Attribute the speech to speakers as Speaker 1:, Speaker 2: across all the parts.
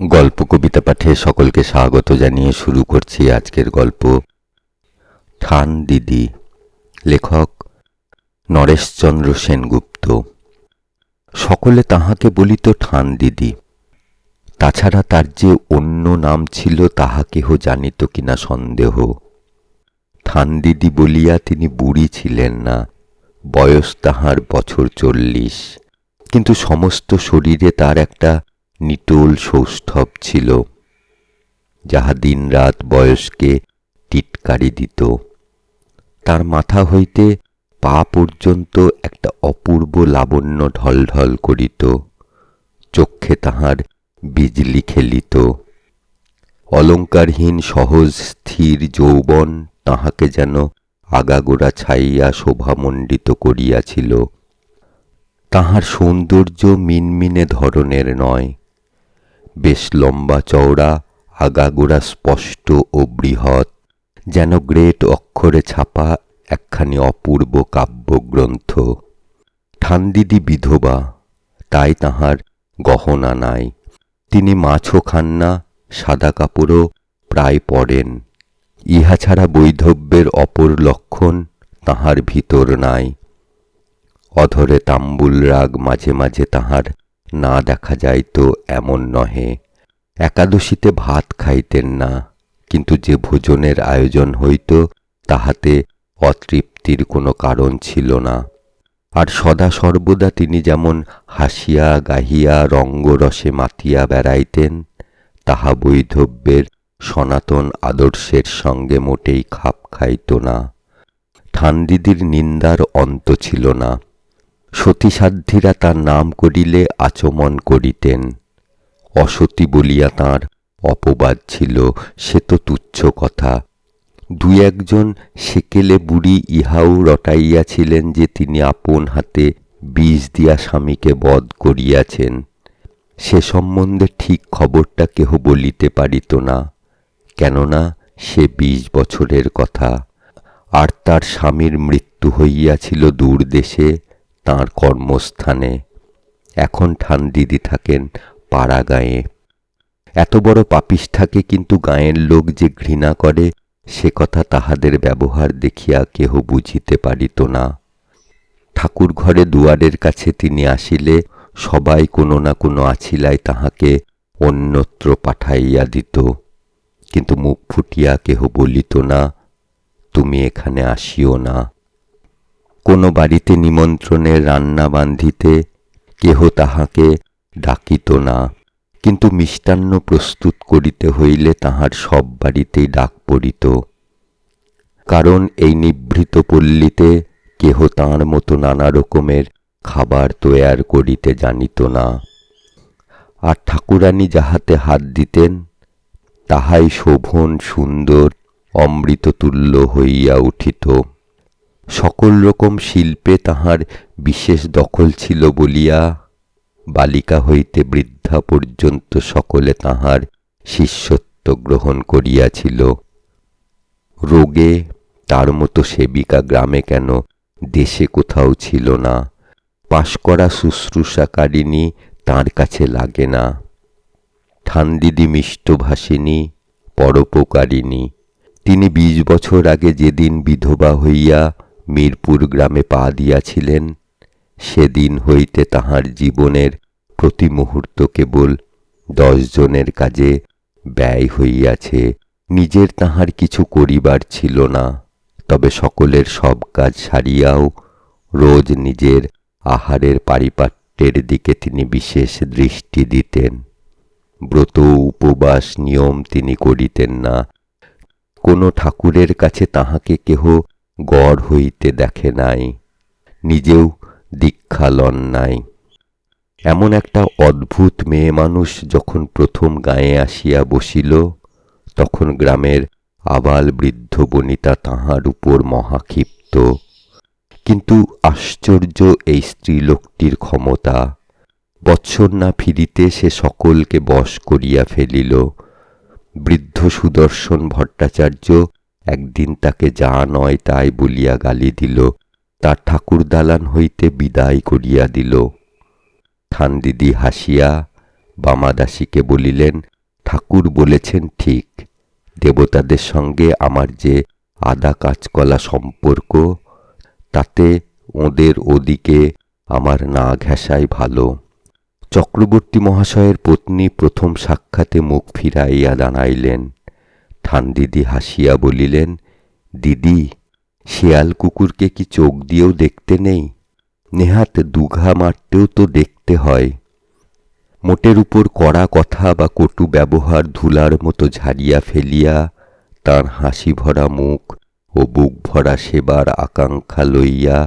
Speaker 1: গল্প কবিতা পাঠে সকলকে স্বাগত জানিয়ে শুরু করছি আজকের গল্প ঠান দিদি। লেখক নরেশচন্দ্র সেনগুপ্ত। সকলে তাহাকে বলিত ঠান দিদি। তাছাড়া তার যে অন্য নাম ছিল তাহা কেহ জানিত কিনা সন্দেহ। ঠান দিদি বলিয়া তিনি বুড়ি ছিলেন না, বয়স তাহার বছর 40, কিন্তু সমস্ত শরীরে তার একটা নিটোল সৌষ্ঠব ছিল, যাহা দিন রাত বয়সকে টিটকারি দিত। তার মাথা হইতে পা পর্যন্ত একটা অপূর্ব লাবণ্য ঢলঢল করিত, চক্ষে তাহার বিজলি খেলিত। অলঙ্কারহীন সহজ স্থির যৌবন তাহাকে যেন আগাগোড়া ছাইয়া শোভামণ্ডিত করিয়াছিল। তাহার সৌন্দর্য মিনমিনে ধরনের নয়, বেশ লম্বা চওড়া, আগাগোড়া স্পষ্ট ও বৃহৎ, যেন গ্রেট অক্ষরে ছাপা একখানি অপূর্ব কাব্যগ্রন্থ। ঠানদিদি বিধবা, তাই তাহার গহনা নাই। তিনি মাছও খান না, সাদা কাপড়ও প্রায় পরেন। ইহা ছাড়া বৈধব্যের অপর লক্ষণ তাহার ভিতর নাই। অধরে তাম্বুল রাগ মাঝে মাঝে তাহার না দেখা যাইত এমন নহে। একাদশীতে ভাত খাইতেন না, কিন্তু যে ভোজনের আয়োজন হইত তাহাতে অতৃপ্তির কোনো কারণ ছিল না। আর সদা সর্বদা তিনি যেমন হাসিয়া গাহিয়া রঙ্গরসে মাতিয়া বেড়াইতেন, তাহা বৈধব্যের সনাতন আদর্শের সঙ্গে মোটেই খাপ খাইত না। ঠানদিদির নিন্দার অন্ত ছিল না। সতীসাধ্যীরা তার নাম করিলে আচমন করিতেন। অসতী বলিয়া তাঁর অপবাদ ছিল, সে তো তুচ্ছ কথা। দুই একজন সেকেলে বুড়ি ইহাও রটাইয়াছিলেন যে তিনি আপন হাতে বিষ দিয়া স্বামীকে বধ করিয়াছেন। সে সম্বন্ধে ঠিক খবরটা কেহ বলিতে পারিত না, কেননা সে 20 বছরের কথা। আর তার স্বামীর মৃত্যু হইয়াছিল দূর দেশে, তাঁর কর্মস্থানে। এখন ঠানদিদি থাকেন পাড়া গাঁয়ে। এত বড় পাপিষ্ঠাকে কিন্তু গাঁয়ের লোক যে ঘৃণা করে, সে কথা তাহাদের ব্যবহার দেখিয়া কেহ বুঝিতে পারিত না। ঠাকুর ঘরে দুয়ারের কাছে তিনি আসিলে সবাই কোনো না কোনো আছিলায় তাহাকে অন্যত্র পাঠাইয়া দিত, কিন্তু মুখ ফুটিয়া কেহ বলিত না, তুমি এখানে আসিও না। কোনো বাড়িতে নিমন্ত্রণের রান্না বান্ধিতে কেহ তাহাকে ডাকিত না, কিন্তু মিষ্টান্ন প্রস্তুত করিতে হইলে তাহার সব বাড়িতেই ডাক পড়িত। কারণ এই নিভৃত পল্লীতে কেহ তাঁর মতো নানা রকমের খাবার তৈয়ার করিতে জানিত না। আর ঠাকুরানী যাহাতে হাত দিতেন তাহাই শোভন সুন্দর অমৃততুল্য হইয়া উঠিত। সকল রকম শিল্পে তাহার বিশেষ দখল ছিল বলিয়া বালিকা হইতে বৃদ্ধা পর্যন্ত সকলে তাহার শিষ্যত্ব গ্রহণ করিয়াছিল। রোগে তার মতো সেবিকা গ্রামে কেন দেশে কোথাও ছিল না। পাশ করা শুশ্রূষাকারিণী তাঁর কাছে লাগে না। ঠানদিদি মিষ্টভাষিণী, পরোপকারিণী। তিনি 20 বছর আগে যেদিন বিধবা হইয়া মিরপুর গ্রামে পা দিয়াছিলেন, সেদিন হইতে তাহার জীবনের প্রতি মুহূর্ত কেবল 10 জনের কাজে ব্যয় হইয়াছে। নিজের তাহার কিছু করিবার ছিল না, তবে সকলের সব কাজ সারিয়াও রোজ নিজের আহারের পারিপাট্যের দিকে তিনি বিশেষ দৃষ্টি দিতেন। ব্রত উপবাস নিয়ম তিনি করিতেন না। কোনো ঠাকুরের কাছে তাহাকে কেহ গড় হইতে দেখে নাই, নিজেও দীক্ষা লন নাই। এমন একটা অদ্ভুত মেয়ে মানুষ যখন প্রথম গাঁয়ে আসিয়া বসিল, তখন গ্রামের আবাল বৃদ্ধ বনিতা তাহার উপর মহাক্ষিপ্ত। কিন্তু আশ্চর্য এই স্ত্রীলোকটির ক্ষমতা। বৎসর না ফিরিতে সে সকলকে বশ করিয়া ফেলিল। বৃদ্ধ সুদর্শন ভট্টাচার্য একদিন তাকে যা নয় তাই বলিয়া গালি দিল, তার ঠাকুর দালান হইতে বিদায় করিয়া দিল। ঠানদিদি হাসিয়া বামাদাসীকে বলিলেন, ঠাকুর বলেছেন ঠিক, দেবতাদের সঙ্গে আমার যে আদা কাঁচকলা সম্পর্ক, তাতে ওদের ওদিকে আমার না ঘেঁষাই ভালো। চক্রবর্তী মহাশয়ের পত্নী প্রথম সাক্ষাতে মুখ ফিরাইয়া দাঁড়াইলেন। ঠানদিদি হাসিয়া বলিলেন, দিদি, শেয়াল কুকুরকে কি চোখ দিয়েও দেখতে নেই? নেহাত দুঘা মারতেও তো দেখতে হয়। মোটের উপর কড়া কথা বা কটু ব্যবহার ধুলার মতো ঝাড়িয়া ফেলিয়া তাঁর হাসি ভরা মুখ ও বুক ভরা সেবার আকাঙ্ক্ষা লইয়া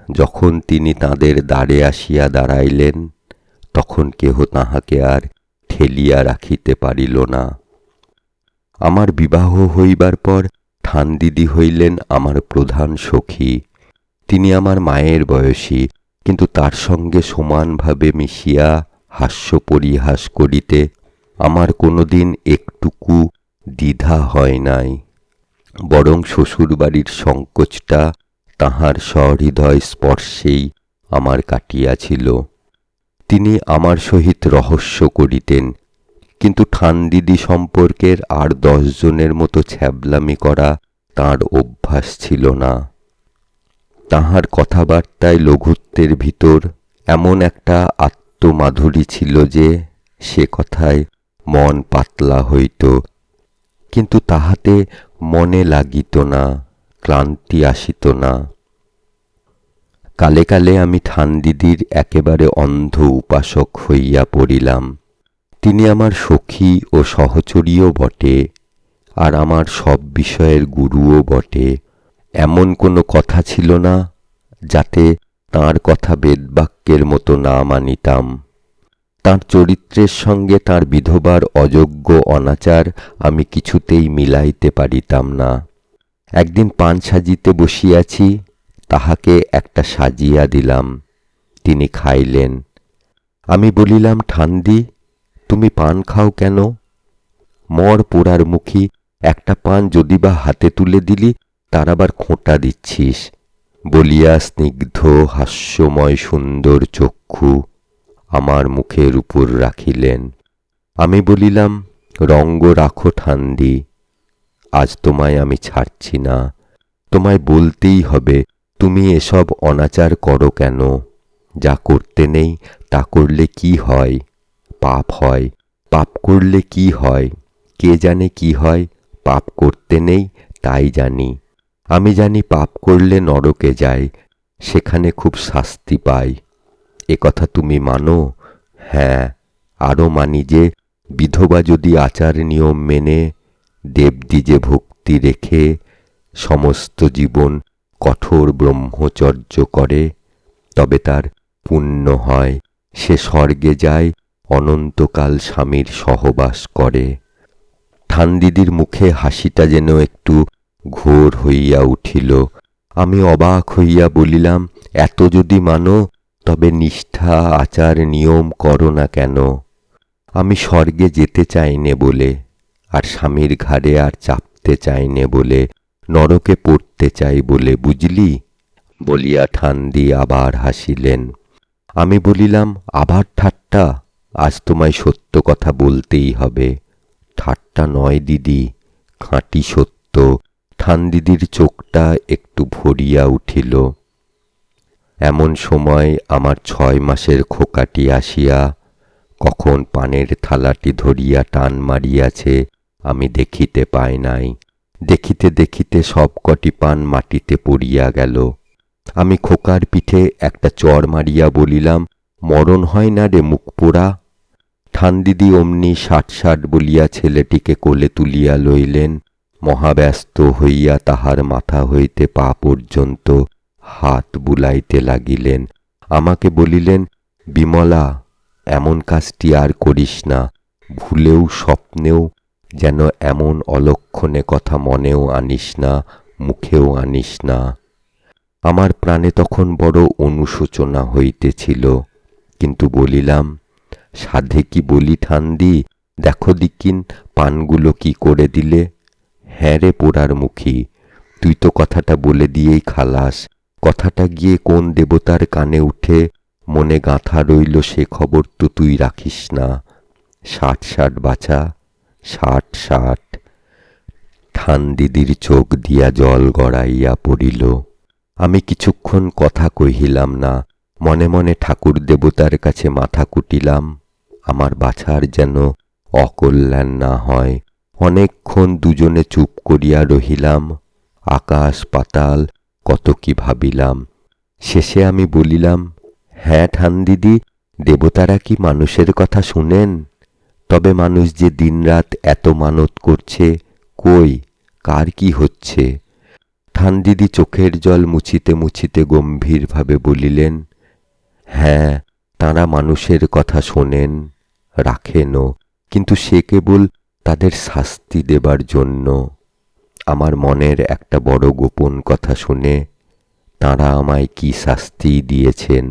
Speaker 1: যখন তিনি তাঁদের দ্বারে আসিয়া দাঁড়াইলেন, তখন কেহ তাহাকে আর ঠেলিয়া রাখিতে পারিল না। আমার বিবাহ হইবার পর ঠানদিদি হইলেন আমার প্রধান সখী। তিনি আমার মায়ের বয়সী, কিন্তু তার সঙ্গে সমানভাবে মিশিয়া হাস্য পরিহাস করিতে আমার কোনোদিন একটুকু দ্বিধা হয় নাই। বরং শ্বশুরবাড়ির সংকোচটা তাহার সহৃদয় স্পর্শেই আমার কাটিয়াছিল। তিনি আমার সহিত রহস্য করিতেন, কিন্তু ঠানদিদি সম্পর্কের আর 10 জনের মতো ছ্যাবলামি করা তাঁর অভ্যাস ছিল না। তাহার কথাবার্তায় লঘুত্বের ভিতর এমন একটা আত্মমাধুরী ছিল যে সে কথায় মন পাতলা হইত, কিন্তু তাহাতে মনে লাগিত না, ক্লান্তি আসিত না। কালে কালে আমি ঠানদিদির একেবারে অন্ধ উপাসক হইয়া পড়িলাম। তিনি আমার সখী ও সহচরীও বটে, আর আমার সব বিষয়ের গুরুও বটে। এমন কোনো কথা ছিল না যাতে তাঁর কথা বেদবাক্যের মতো না মানিতাম। তাঁর চরিত্রের সঙ্গে তাঁর বিধবার অযোগ্য অনাচার আমি কিছুতেই মিলাইতে পারিতাম না। একদিন পান সাজিতে বসিয়াছি, তাহাকে একটা সাজিয়া দিলাম। তিনি খাইলেন। আমি বলিলাম, ঠানদি, তুমি পান খাও কেন? মর পোড়ার মুখী, একটা পান যদি বা হাতে তুলে দিলি, তার আবার খোঁটা দিচ্ছিস, বলিয়া স্নিগ্ধ হাস্যময় সুন্দর চক্ষু আমার মুখের উপর রাখিলেন। আমি বলিলাম, রঙ্গ রাখো ঠান্দি, আজ তোমায় আমি ছাড়ছি না। তোমায় বলতেই হবে, তুমি এসব অনাচার করো কেন? যা করতে নেই তা করলে কি হয়? পাপ হয়। পাপ করলে কি হয়? কে জানে কি হয়? পাপ করতে নেই তাই জানি। আমি জানি পাপ করলে নরকে যায়, সেখানে খুব শাস্তি পায়। এ কথা তুমি মানো? হ্যাঁ, আরও মানি যে বিধবা যদি আচার নিয়ম মেনে দেবদ্বিজে ভক্তি রেখে সমস্ত জীবন কঠোর ব্রহ্মচর্য করে, তবে তার পুণ্য হয়, সে স্বর্গে যায়, অনন্তকাল স্বামীর সহবাস করে। ঠানদিদির মুখে হাসিটা যেন একটু ঘোর হইয়া উঠিল। আমি অবাক হইয়া বলিলাম, এত যদি মানো, তবে নিষ্ঠা আচার নিয়ম করো না কেন? আমি স্বর্গে যেতে চাইনে বলে, আর স্বামীর ঘাড়ে আর চাপতে চাইনে বলে, নরকে পড়তে চাই বলে, বুঝলি? বলিয়া ঠানদি আবার হাসিলেন। আমি বলিলাম, আবার ঠাট্টা? আজ তোমায় সত্য কথা বলতেই হবে। ঠাট্টা নয় দিদি, খাঁটি সত্য। ঠানদিদির চোখটা একটু ভরিয়া উঠিল। এমন সময় আমার 6 মাসের খোকাটি আসিয়া কখন পানের থালাটি ধরিয়া টান মারিয়াছে আমি দেখিতে পাই নাই। দেখিতে দেখিতে সব কটি পান মাটিতে পড়িয়া গেল। আমি খোকার পিঠে একটা চড় মারিয়া বলিলাম, মরণ হয় না রে মুখ পোড়া। ঠানদিদি অমনি 60 বলিয়া ছেলেটিকে কোলে তুলিয়া লইলেন। মহাব্যস্ত হইয়া তাহার মাথা হইতে পা পর্যন্ত হাত বুলাইতে লাগিলেন। আমাকে বলিলেন, বিমলা, এমন কাজটি আর করিস না। ভুলেও স্বপ্নেও যেন এমন অলক্ষণে কথা মনেও আনিস না, মুখেও আনিস না। আমার প্রাণে তখন বড় অনুশোচনা হইতেছিল, কিন্তু বলিলাম, সাধে কি বলি ঠান্দি, দেখো দিকিন পানগুলো কি করে দিলে। হ্যাঁ রে পোড়ার মুখী, তুই তো কথাটা বলে দিয়েই খালাস। কথাটা গিয়ে কোন দেবতার কানে উঠে মনে গাঁথা রইল সে খবর তো তুই রাখিস না। 60 বাছা, 60-60। ঠানদিদির চোখ দিয়া জল গড়াইয়া পড়িল। আমি কিছুক্ষণ কথা কহিলাম না, মনে মনে ঠাকুর দেবতার কাছে মাথা কুটিলাম, আমার বাছার যেন অকল্যাণ না হয়। অনেকক্ষণ দুজনে চুপ করিয়া রহিলাম। আকাশ পাতাল কত কি ভাবিলাম। শেষে আমি বলিলাম, হ্যাঁ ঠানদিদি, দেবতারা কি মানুষের কথা শুনেন? তবে মানুষ যে দিনরাত এত মানত করছে, কই কার কি হচ্ছে? ঠানদিদি চোখের জল মুছিতে মুছিতে গম্ভীরভাবে বলিলেন, হ্যাঁ, তাঁরা মানুষের কথা শোনেন, রাখেনও, কিন্তু সে কেবল তাদের শাস্তি দেবার জন্য। আমার মনের একটা বড় গোপন কথা শুনে তাঁরা আমায় কি শাস্তি দিয়েছেন।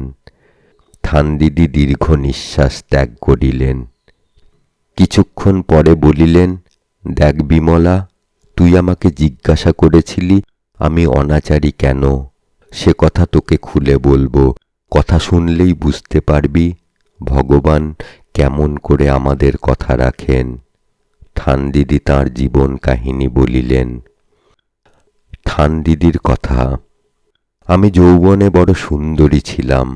Speaker 1: ঠানদিদি দীর্ঘ নিঃশ্বাস ত্যাগ করিলেন। কিছুক্ষণ পরে বলিলেন, দেখ বিমলা, তুই আমাকে জিজ্ঞাসা করেছিলি আমি অনাচারী কেন। সে কথা তোকে খুলে বলবো, কথা শুনলেই বুঝতে পারবি ভগবান কেমন করে আমাদের কথা রাখেন। ঠানদিদি তাঁর জীবন কাহিনী বলিলেন। ঠানদিদির কথা, আমি যৌবনে বড় সুন্দরী ছিলাম।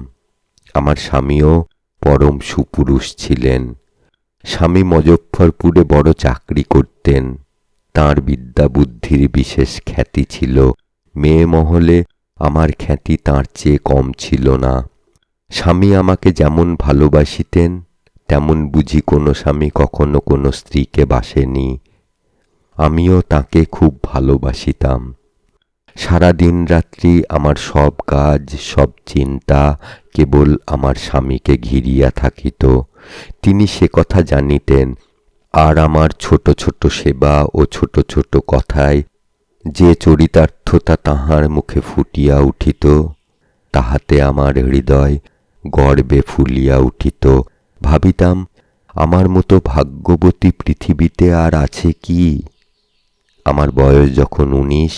Speaker 1: আমার স্বামীও পরম সুপুরুষ ছিলেন। স্বামী মজফ্ফরপুরে বড় চাকরি করতেন। তাঁর বিদ্যা বুদ্ধির বিশেষ খ্যাতি ছিল। মেয়ে মহলে আমার খ্যাতি তাঁর চেয়ে কম ছিল না। স্বামী আমাকে যেমন ভালোবাসিতেন তেমন বুঝি কোনো স্বামী কখনো কোনো স্ত্রীকে বাসেনি। আমিও তাকে খুব ভালোবাসিতাম। সারা দিন রাত্রি আমার সব কাজ, সব চিন্তা কেবল আমার স্বামীকে ঘিরিয়া থাকিত। তিনি সে কথা জানিতেন, আর আমার ছোট ছোট সেবা ও ছোট ছোট কথায় যে চরিতার্থতা তাঁহার মুখে ফুটিয়া উঠিত, তাহাতে আমার হৃদয় গর্বে ফুলিয়া উঠিত। ভাবিতাম, আমার মতো ভাগ্যবতী পৃথিবীতে আর আছে কি? আমার বয়স যখন 19,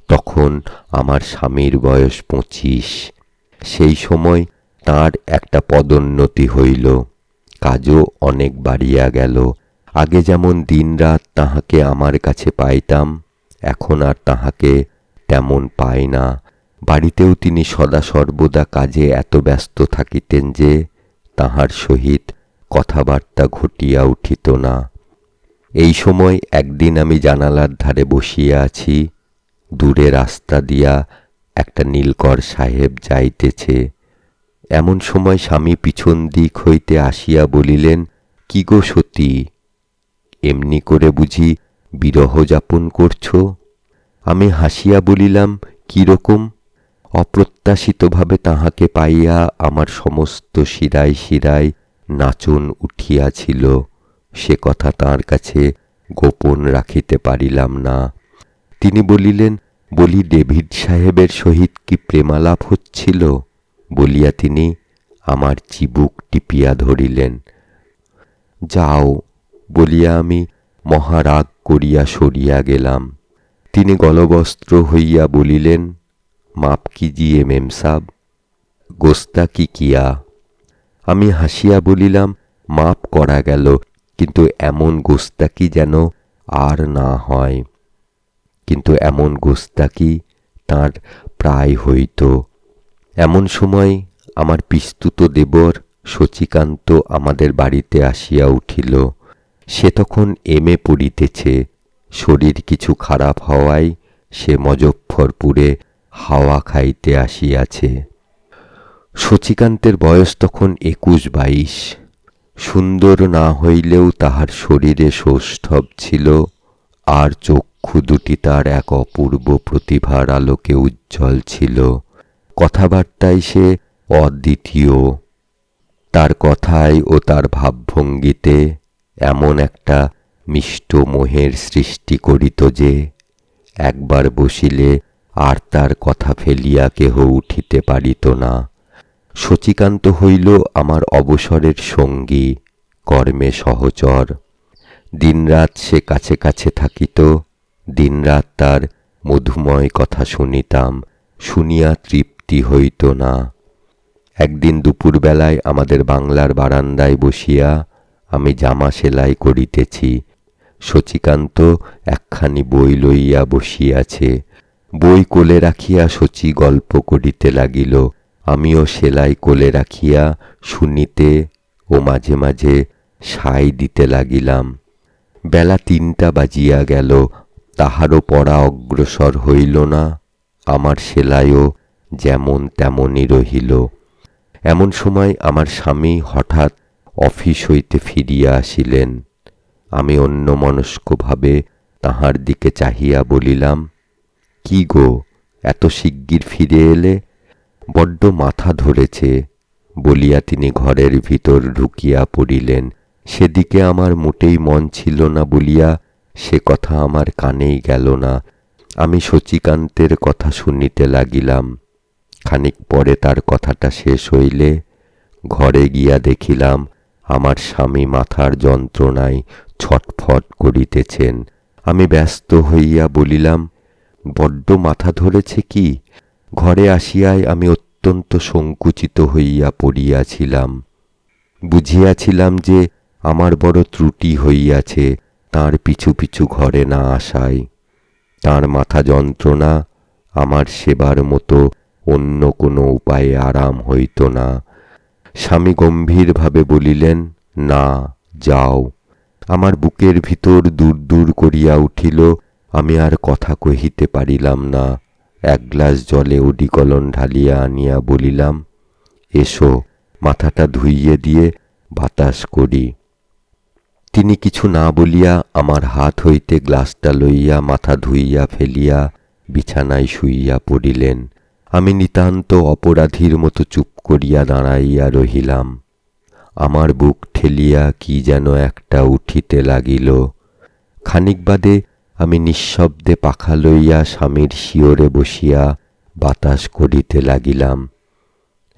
Speaker 1: তখন আমার স্বামীর বয়স 25। সেই সময় তাঁর একটা পদোন্নতি হইল, কাজও অনেক বাড়িয়া গেল। আগে যেমন দিনরাত তাহাকে আমার কাছে পাইতাম, এখন আর তাহাকে তেমন পাই না। বাড়িতেও তিনি সদা সর্বদা কাজে এত ব্যস্ত থাকিতেন যে তাহার সহিত কথাবার্তা ঘটিয়া উঠিত না। এই সময় একদিন আমি জানালার ধারে বসিয়া আছি। দূরে রাস্তা দিয়া একটা নীলকর সাহেব যাইতেছে। এমন সময় স্বামী পিছন দিক হইতে আসিয়া বলিলেন, কি গো সতী, এমনি করে বুঝি বিরহ যাপন করছ? আমি হাসিয়া বলিলাম, কিরকম? অপ্রত্যাশিতভাবে তাহাকে পাইয়া আমার সমস্ত শিরায় শিরায় নাচন উঠিয়াছিল। সে কথা তাঁর কাছে গোপন রাখিতে পারিলাম না। তিনি বলিলেন, বলি ডেভিড সাহেবের সহিত কি প্রেমালাপ হচ্ছিল? বলিয়া তিনি আমার চিবুক টিপিয়া ধরিলেন। যাও বলিয়া আমি মহারাগ করিয়া সরিয়া গেলাম। তিনি গলবস্ত্র হইয়া বলিলেন, মাপ কিজিয়ে মেম সাব, গোস্তাকি কিয়া। আমি হাসিয়া বলিলাম, মাপ করা গেল, কিন্তু এমন গোস্তাকি যেন আর না হয়। কিন্তু এমন গোস্তাকি তাঁর প্রায় হইত। এমন সময় আমার পিস্তুত দেবর শচীকান্ত আমাদের বাড়িতে আসিয়া উঠিল। সে তখন এমএ পড়িতেছে। শরীর কিছু খারাপ হওয়ায় সে মজফ্ফরপুরে হাওয়া খাইতে আসিয়াছে। শচীকান্তের বয়স তখন 21-22। সুন্দর না হইলেও তাহার শরীরে সৌষ্ঠব ছিল, আর চক্ষু দুটি তার এক অপূর্ব প্রতিভার আলোকে উজ্জ্বল ছিল। কথাবার্তায় সে অদ্বিতীয়। তার কথায় ও তার ভাবভঙ্গিতে এমন একটা মিষ্ট মোহের সৃষ্টি করিত যে একবার বসিলে আর তার কথা ফেলিয়া কেহ উঠিতে পারিত না। শচীকান্ত হইল আমার অবসরের সঙ্গী, কর্মে সহচর। দিনরাত সে কাছে কাছে থাকিত। দিনরাত তার মধুময় কথা শুনিতাম, শুনিয়া তৃপ্তি হইত না। একদিন দুপুরবেলায় আমাদের বাংলার বারান্দায় বসিয়া আমি জামা সেলাই করিতেছি। শচীকান্ত একখানি বই লইয়া বসিয়াছে। বই কোলে রাখিয়া শচী গল্প করিতে লাগিল। আমিও সেলাই কোলে রাখিয়া শুনিতে ও মাঝে মাঝে সাই দিতে লাগিলাম। বেলা 3টা বাজিয়া গেল, তাহারও পড়া অগ্রসর হইল না। আমার সেলাইও যেমন তেমনই রহিল। এমন সময় আমার স্বামী হঠাৎ অফিস হইতে ফিরিয়া আসিলেন। আমি অন্যমনস্কভাবে তাহার দিকে চাহিয়া বলিলাম, কি গো, এত শিগগির ফিরে এলে? বড্ড মাথা ধরেছে বলিয়া তিনি ঘরের ভিতর ঢুকিয়া পড়িলেন। সেদিকে আমার মোটেই মন ছিল না বলিয়া সে কথা আমার কানেই গেল না। আমি শচীকান্তের কথা শুনিতে লাগিলাম। খানিক পরে তার কথাটা শেষ হইলে ঘরে গিয়া দেখিলাম আমার স্বামী মাথার যন্ত্রণায় ছটফট করিতেছেন। আমি ব্যস্ত হইয়া বলিলাম, বড্ড মাথা ধরেছে কি? ঘরে আসিয়াই আমি অত্যন্ত সংকুচিত হইয়া পড়িয়াছিলাম। বুঝিয়াছিলাম যে আমার বড় ত্রুটি হইয়াছে তাঁর পিছু পিছু ঘরে না আসায়। তাঁর মাথা যন্ত্রণা আমার সেবার মতো অন্য কোনো উপায়ে আরাম হইত না। স্বামী গম্ভীরভাবে বলিলেন, না, যাও। আমার বুকের ভিতর দূর দূর করিয়া উঠিল। আমি আর কথা কহিতে পারিলাম না। এক গ্লাস জলে ওডিকলন ঢালিয়া আনিয়া বলিলাম, এসো, মাথাটা ধুইয়ে দিয়ে বাতাস করি। তিনি কিছু না বলিয়া আমার হাত হইতে গ্লাসটা লইয়া মাথা ধুইয়া ফেলিয়া বিছানায় শুইয়া পড়িলেন। আমি নিতান্ত অপরাধীর মতো চুপ করিয়া দাঁড়াইয়া রহিলাম। আমার বুক ঠেলিয়া কি যেন একটা উঠিতে লাগিল। খানিক বাদে আমি নিঃশব্দে পাখা লইয়া স্বামীর শিয়রে বসিয়া বাতাস করিতে লাগিলাম।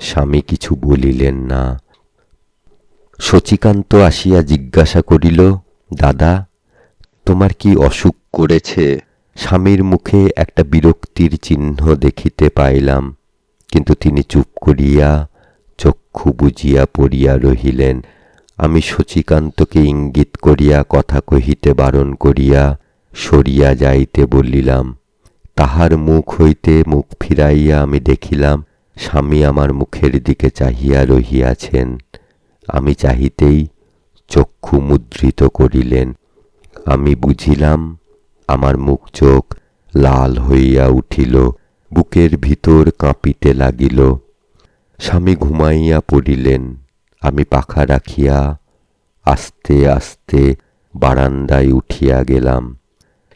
Speaker 1: স্বামী কিছু বলিলেন না। শচীকান্ত আসিয়া জিজ্ঞাসা করিল, দাদা, তোমার কি অসুখ করেছে? স্বামীর মুখে একটা বিরক্তির চিহ্ন দেখিতে পাইলাম, কিন্তু তিনি চুপ করিয়া চক্ষু বুজিয়া পড়িয়া রহিলেন। আমি শচীকান্তকে ইঙ্গিত করিয়া কথা কহিতে বারণ করিয়া সরিয়া যাইতে বলিলাম। তাহার মুখ হইতে মুখ ফিরাইয়া আমি দেখিলাম স্বামী আমার মুখের দিকে চাহিয়া রহিয়াছেন। আমি চাহিতেই চক্ষু মুদ্রিত করিলেন। আমি বুঝিলাম আমার মুখ চোখ লাল হইয়া উঠিল, বুকের ভিতর কাঁপিতে লাগিল। স্বামী ঘুমাইয়া পড়িলেন। আমি পাখা রাখিয়া আস্তে আস্তে বারান্দায় উঠিয়া গেলাম।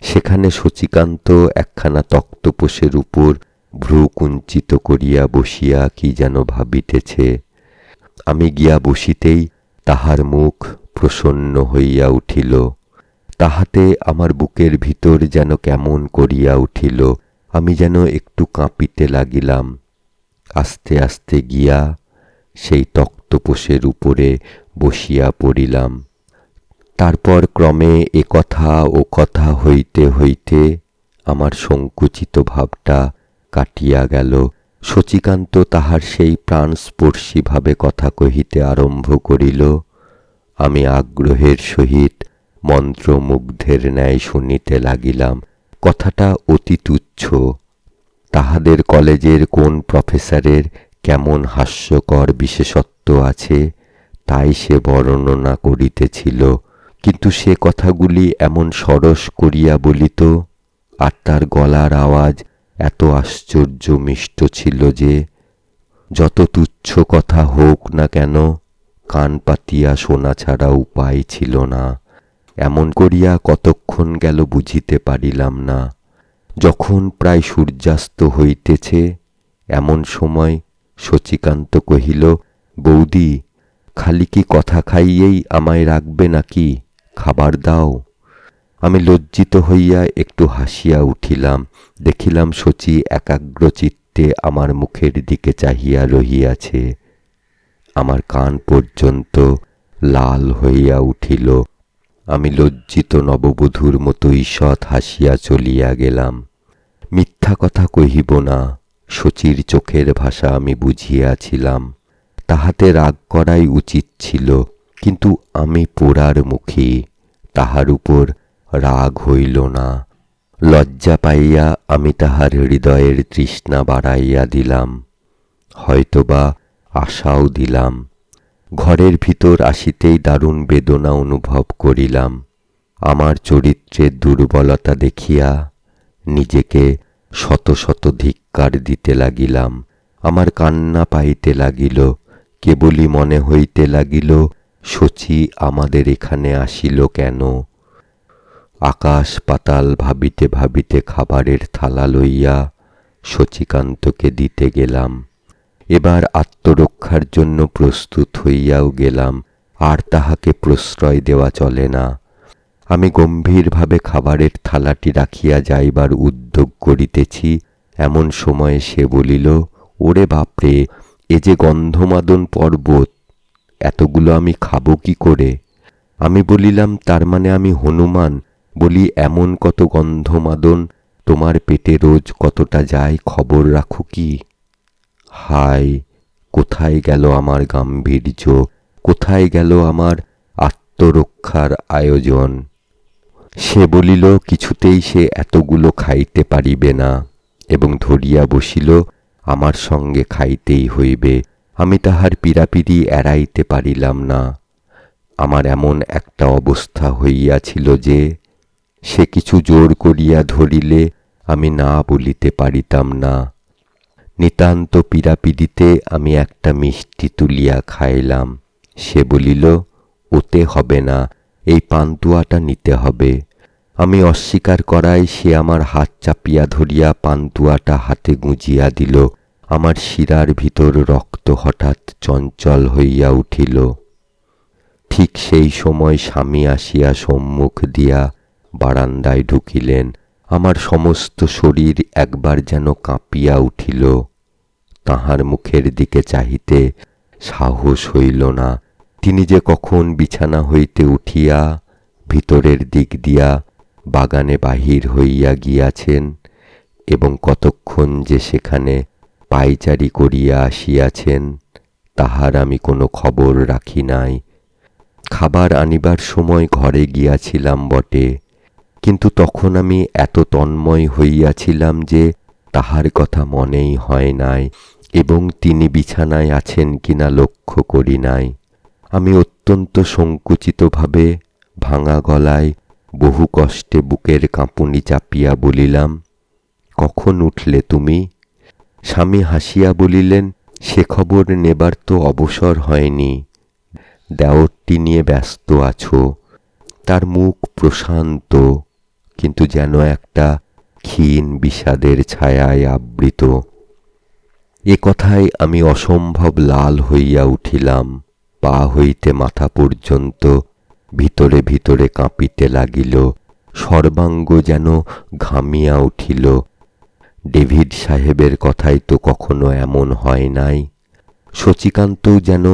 Speaker 1: সেখানে শচীকান্ত একখানা তক্তপোশের উপর ভ্রু কুঞ্চিত করিয়া বসিয়া কি যেন ভাবিতেছে। আমি গিয়া বসিতেই তাহার মুখ প্রসন্ন হইয়া উঠিল। তাহাতে আমার বুকের ভিতর যেন কেমন করিয়া উঠিল। আমি যেন একটু কাঁপিতে লাগিলাম। আস্তে আস্তে গিয়া সেই তক্তপোশের উপরে বসিয়া পড়িলাম। তারপর ক্রমে এ কথা ও কথা হইতে হইতে আমার সংকুচিত ভাবটা কাটিয়া গেল। শচীকান্ত তাহার সেই প্রাণস্পর্শী ভাবে কথা কহিতে আরম্ভ করিল। আমি আগ্রহের সহিত মন্ত্রমুগ্ধের ন্যায় শুনিতে লাগিলাম। কথাটা অতি তুচ্ছ। তাহাদের কলেজের কোন প্রফেসরের কেমন হাস্যকর বিশেষত্ব আছে তাই সে বর্ণনা করিতেছিল, কিন্তু সে কথাগুলি এমন সরস করিয়া বলিত, আর তার গলার আওয়াজ এত আশ্চর্য মিষ্ট ছিল যে যত তুচ্ছ কথা হোক না কেন কান পাতিয়া শোনা ছাড়া উপায় ছিল না। এমন করিয়া কতক্ষণ গেল বুঝিতে পারিলাম না। যখন প্রায় সূর্যাস্ত হইতেছে এমন সময় শচীকান্ত কহিল, বৌদি, খালি কি কথা খাইয়েই আমায় রাখবে নাকি? খাবার দাও। আমি লজ্জিত হইয়া একটু হাসিয়া উঠিলাম। দেখিলাম শচী একাগ্র চিত্তে আমার মুখের দিকে চাহিয়া রহিয়াছে। আমার কান পর্যন্ত লাল হইয়া উঠিল। আমি লজ্জিত নববধূর মতো ঈষৎ হাসিয়া চলিয়া গেলাম। মিথ্যা কথা কহিব না, শচীর চোখের ভাষা আমি বুঝিয়াছিলাম। তাহাতে রাগ করাই উচিত ছিল, কিন্তু আমি পোড়ার মুখী। তাহার উপর রাগ হইল না। লজ্জা পাইয়া আমি তাহার হৃদয়ের তৃষ্ণা বাড়াইয়া দিলাম, হয়তোবা আশাও দিলাম। ঘরের ভিতর আসিতেই দারুণ বেদনা অনুভব করিলাম। আমার চরিত্রের দুর্বলতা দেখিয়া নিজেকে শত শত ধিক্কার দিতে লাগিলাম। আমার কান্না পাইতে লাগিল। কেবলই মনে হইতে লাগিল, শচী আমাদের এখানে আসিল কেন? আকাশ পাতাল ভাবিতে ভাবিতে খাবারের থালা লইয়া শচীকান্তকে দিতে গেলাম। এবার আত্মরক্ষার জন্য প্রস্তুত হইয়াও গেলাম। আর তাহাকে প্রশ্রয় দেওয়া চলে না। আমি গম্ভীরভাবে খাবারের থালাটি রাখিয়া যাইবার উদ্যোগ করিতেছি, এমন সময়ে সে বলিল, ওরে বাপরে, এ যে গন্ধমাদন পর্বত, এতগুলো আমি খাবো কি করে? আমি বলিলাম, তার মানে আমি হনুমান? বলি, এমন কত গন্ধমাদন, তোমার পেটে রোজ কতটা যায় খবর রাখো কি? হায়, কোথায় গেল আমার গাম্ভীর্য, কোথায় গেল আমার আত্মরক্ষার আয়োজন? সে বলিল, কিছুতেই সে এতগুলো খাইতে পারিবে না এবং ধরিয়া বসিল, আমার সঙ্গে খাইতেই হইবে। আমি তাহার পীড়াপিড়ি এড়াইতে পারিলাম না। আমার এমন একটা অবস্থা হইয়াছিল যে সে কিছু জোর করিয়া ধরিলে আমি না বলিতে পারিতাম না। নিতান্ত পীড়াপিড়িতে আমি একটা মিষ্টি তুলিয়া খাইলাম। সে বলিল, ওতে হবে না, এই পান্তুয়াটা নিতে হবে। আমি অস্বীকার করায় সে আমার হাত চাপিয়া ধরিয়া পান্তুয়াটা হাতে গুঁজিয়া দিল। আমার শিরার ভিতর রক্ত হঠাৎ চঞ্চল হইয়া উঠিল। ঠিক সেই সময় স্বামী আসিয়া সম্মুখ দিয়া বারান্দায় ঢুকিলেন। আমার সমস্ত শরীর একবার যেন কাঁপিয়া উঠিল। তাহার মুখের দিকে চাহিতে সাহস হইল না। তিনি যে কখন বিছানা হইতে উঠিয়া ভিতরের দিক দিয়া বাগানে বাহির হইয়া গিয়াছেন এবং কতক্ষণ যে সেখানে পায়চারি করিয়া আসিয়াছেন, তাহার আমি কোনো খবর রাখি নাই। খাবার আনিবার সময় ঘরে গিয়াছিলাম বটে, কিন্তু তখন আমি এত তন্ময় হইয়াছিলাম যে তাহার কথা মনেই হয় নাই এবং তিনি বিছানায় আছেন কিনা লক্ষ্য করি নাই। আমি অত্যন্ত সংকুচিতভাবে ভাঙা গলায় বহু কষ্টে বুকের কাঁপুনি চাপিয়া বলিলাম, কখন উঠলে তুমি? স্বামী হাসিয়া বলিলেন, সে খবর নেবার তো অবসর হয়নি, দেওরটি নিয়ে ব্যস্ত আছো। তার মুখ প্রশান্ত, কিন্তু যেন একটা ক্ষীণ বিষাদের ছায়ায় আবৃত। এ কথায় আমি অসম্ভব লাল হইয়া উঠিলাম। পা হইতে মাথা পর্যন্ত ভিতরে ভিতরে কাঁপিতে লাগিল। সর্বাঙ্গ যেন ঘামিয়া উঠিল। ডেভিড সাহেবের কথাই তো কখনো এমন হয় নাই। শচীকান্তও যেন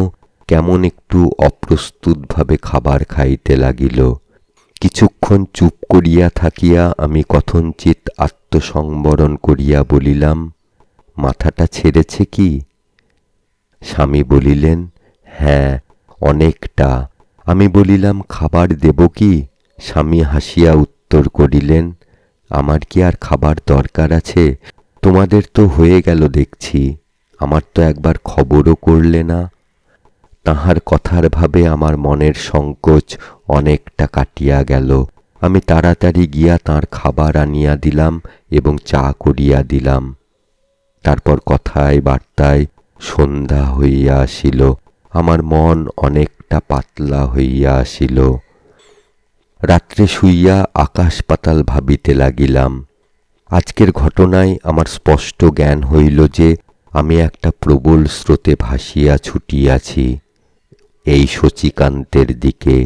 Speaker 1: কেমন একটু অপ্রস্তুতভাবে খাবার খাইতে লাগিল। কিছুক্ষণ চুপ করিয়া থাকিয়া আমি কথঞ্চিৎ আত্মসংবরণ করিয়া বলিলাম, মাথাটা ছেড়েছে কি? স্বামী বলিলেন, হ্যাঁ, অনেকটা। আমি বলিলাম, খাবার দেব কি? স্বামী হাসিয়া উত্তর করিলেন, আমার কি আর খাবার দরকার আছে? তোমাদের তো হয়ে গেল দেখছি, আমার তো একবার খবরও করলে না। তাহার কথার ভাবে আমার মনের সংকোচ অনেকটা কাটিয়া গেল। আমি তাড়াতাড়ি গিয়া তাঁর খাবার আনিয়া দিলাম এবং চা করিয়া দিলাম। তারপর কথায় বার্তায় সন্ধ্যা হইয়া আসিল। আমার মন অনেকটা পাতলা হইয়া আসিল। রাত্রে শুইয়া আকাশ পাতাল ভাবিতে লাগিলাম। আজকের ঘটনায় আমার স্পষ্ট জ্ঞান হইল যে আমি একটা প্রবল স্রোতে ভাসিয়া ছুটিয়াছি এই শচীকান্তের দিকে।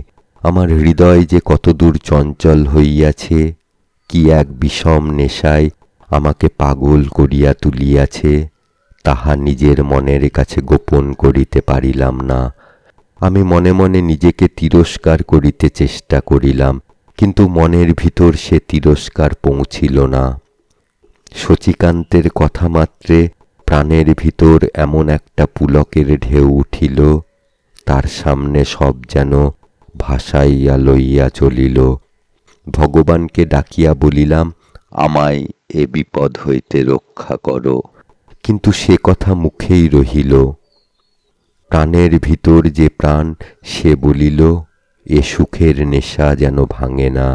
Speaker 1: আমার হৃদয় যে কতদূর চঞ্চল হইয়াছে, কি এক বিষম নেশায় আমাকে পাগল করিয়া তুলিয়াছে, তাহা নিজের মনের কাছে গোপন করিতে পারিলাম না। আমি মনে মনে নিজেকে তিরস্কার করিতে চেষ্টা করিলাম, কিন্তু মনের ভিতর সে তিরস্কার পৌঁছিল না। শচীকান্তের কথা মাত্রে প্রাণের ভিতর এমন একটা পুলকের ঢেউ উঠিল, তার সামনে সব যেন ভাসাইয়া লইয়া চলিল। ভগবানকে ডাকিয়া বলিলাম, আমায় এ বিপদ হইতে রক্ষা করো। কিন্তু সে কথা মুখেই রহিল। প্রাণের ভিতর যে প্রাণ, সে বলিল, এ সুখের নেশা যেন ভাঙে না।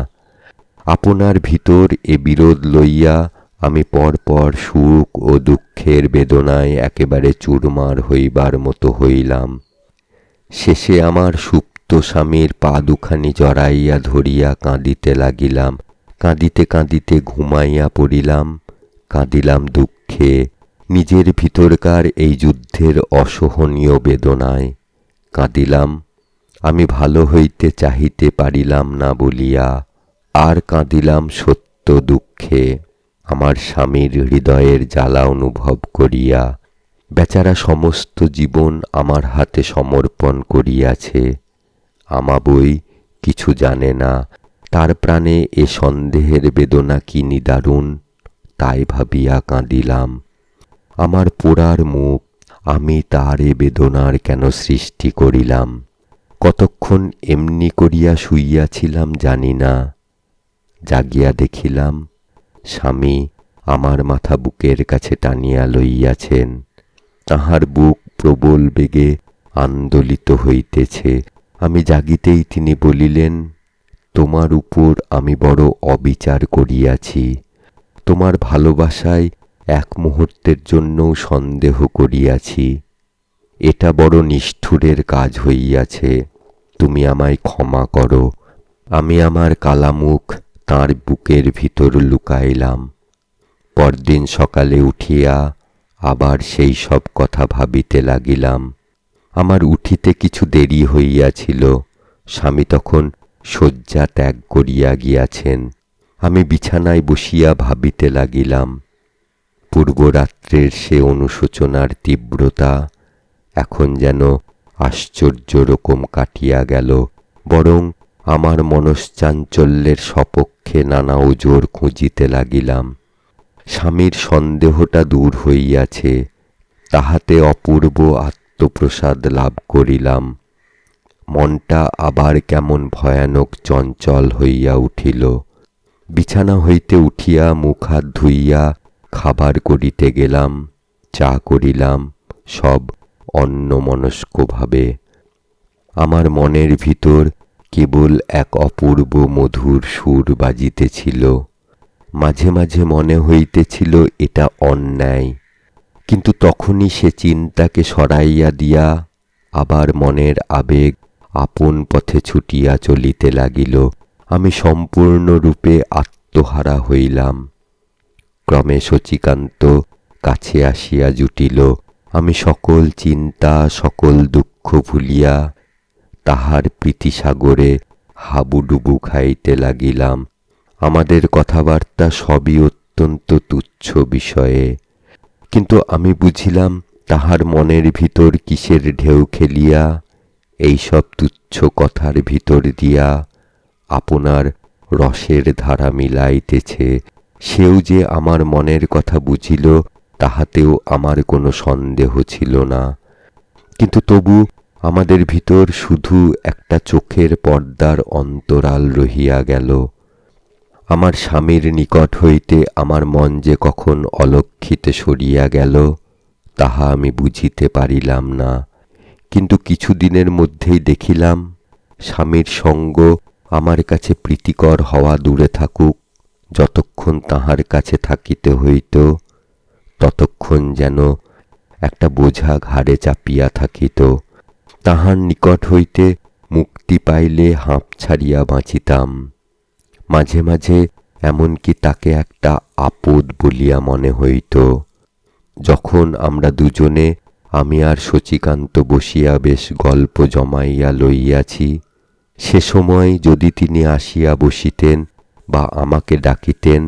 Speaker 1: আপনার ভিতর এ বিরোধ লইয়া আমি পরপর সুখ ও দুঃখের বেদনায় একেবারে চুরমার হইবার মতো হইলাম। শেষে আমার সুপ্ত স্বামীর পা দুখানি জড়াইয়া ধরিয়া কাঁদিতে লাগিলাম। কাঁদিতে কাঁদিতে ঘুমাইয়া পড়িলাম। কাঁদিলাম দুঃখে, নিজের ভিতরকার এই যুদ্ধের অসহনীয় বেদনায়। কাঁদিলাম আমি ভালো হইতে চাহিতে পারিলাম না বলিয়া। আর কাঁদিলাম সত্য দুঃখে, আমার স্বামীর হৃদয়ের জ্বালা অনুভব করিয়া। বেচারা সমস্ত জীবন আমার হাতে সমর্পণ করিয়াছে। আমাবই কিছু জানে না, তার প্রাণে এ সন্দেহের বেদনা কি নিদারুণ, তাই ভাবিয়া কাঁদিলাম। আমার পোড়ার মুখ, আমি তার এ বেদনার কেন সৃষ্টি করিলাম। কতক্ষণ এমনি করিয়া শুইয়াছিলাম জানি না। জাগিয়া দেখিলাম স্বামী আমার মাথা বুকের কাছে টানিয়া লইয়াছেন। তাহার বুক প্রবল বেগে আন্দোলিত হইতেছে। আমি জাগিতেই তিনি বলিলেন, তোমার উপর আমি বড় অবিচার করিয়াছি। তোমার ভালোবাসায় এক মুহূর্তের জন্যও সন্দেহ করিয়াছি। এটা বড় নিষ্ঠুরের কাজ হইয়াছে। তুমি আমায় ক্ষমা করো। আমি আমার কালামুখ তাঁর বুকের ভিতর লুকাইলাম। পরদিন সকালে উঠিয়া আবার সেই সব কথা ভাবিতে লাগিলাম। আমার উঠিতে কিছু দেরি হইয়াছিল। স্বামী তখন শয্যা ত্যাগ করিয়া গিয়াছেন। আমি বিছানায় বসিয়া ভাবিতে লাগিলাম। পূর্বরাত্রের সে অনুশোচনার তীব্রতা এখন যেন আশ্চর্য রকম কাটিয়া গেল। বরং আমার মনশ্চাঞ্চল্যের সপক্ষে নানা ওজোর খুঁজিতে লাগিলাম। স্বামীর সন্দেহটা দূর হইয়াছে, তাহাতে অপূর্ব আত্মপ্রসাদ লাভ করিলাম। মনটা আবার কেমন ভয়ানক চঞ্চল হইয়া উঠিল। বিছানা হইতে উঠিয়া মুখ হাত ধুইয়া খাবার করিতে গেলাম। চা করিলাম, সব অন্যমনস্কভাবে। আমার মনের ভিতর কেবল এক অপূর্ব মধুর সুর বাজিতেছিল। মাঝে মাঝে মনে হইতেছিল এটা অন্যায়, কিন্তু তখনই সে চিন্তাকে সরাইয়া দিয়া আবার মনের আবেগ আপন পথে ছুটিয়া চলিতে লাগিল। আমি সম্পূর্ণরূপে আত্মহারা হইলাম। ক্রমে শচীকান্ত কাছে আসিয়া জুটিল। আমি সকল চিন্তা সকল দুঃখ ভুলিয়া তাহার প্রীতিসাগরে হাবুডুবু খাইতে লাগিলাম। আমাদের কথাবার্তা সবই অত্যন্ত তুচ্ছ বিষয়ে, কিন্তু আমি বুঝিলাম তাহার মনের ভিতর কিসের ঢেউ খেলিয়া এই সব তুচ্ছ কথার ভিতর দিয়া আপনার রসের ধারা মিলাইতেছে। সেও যে আমার মনের কথা বুঝিল, তাহাতেও আমার কোনো সন্দেহ ছিল না। কিন্তু তবু আমাদের ভিতর শুধু একটা চোখের পর্দার অন্তরাল রহিয়া গেল। আমার স্বামীর নিকট হইতে আমার মন যে কখন অলক্ষিতে সরিয়া গেল, তাহা আমি বুঝিতে পারিলাম না। কিন্তু কিছুদিনের মধ্যেই দেখিলাম স্বামীর সঙ্গ আমার কাছে প্রীতিকর হওয়া দূরে থাকুক, যতক্ষণ তাহার কাছে থাকিতে হইত ততক্ষণ যেন একটা বোঝা ঘাড়ে চাপিয়া থাকিত। তাহার নিকট হইতে মুক্তি পাইলে হাঁপ ছাড়িয়া বাঁচিতাম। মাঝে মাঝে এমনকি তাকে একটা আপদ বলিয়া মনে হইত। যখন আমরা দুজনে, আমি আর শচীকান্ত বসিয়া বেশ গল্প জমাইয়া লইয়াছি, সে সময় যদি তিনি আসিয়া বসিতেন বা আমাকে ডাকিতেন,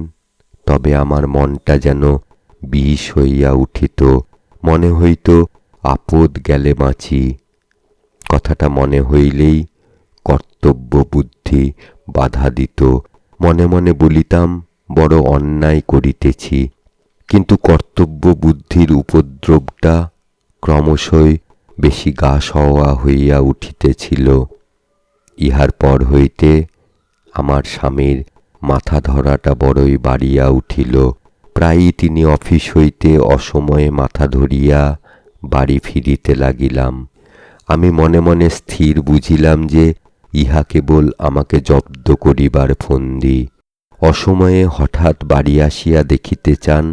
Speaker 1: তবে আমার মনটা যেন বিষ হইয়া উঠিত। মনে হইত আপদ গেলে বাঁচি। কথাটা মনে হইলেই কর্তব্য বুদ্ধি বাধা দিত। মনে মনে বলিতাম, বড় অন্যায় করিতেছি। কিন্তু কর্তব্য বুদ্ধির উপদ্রবটা ক্রমশই বেশি গা সওয়া হইয়া উঠিতেছিল। ইহার পর হইতে আমার স্বামীর মাথা ধরাটা বড়ই বাড়িয়া উঠিল। প্রায়ই তিনি অফিস হইতে অসময়ে মাথা ধরিয়া বাড়ি ফিরিতে লাগিলাম। আমি মনে মনে স্থির বুঝিলাম যে ইহা কেবল আমাকে জব্দ করিবার ফন্দি। অসময়ে হঠাৎ বাড়ি আসিয়া দেখিতে চান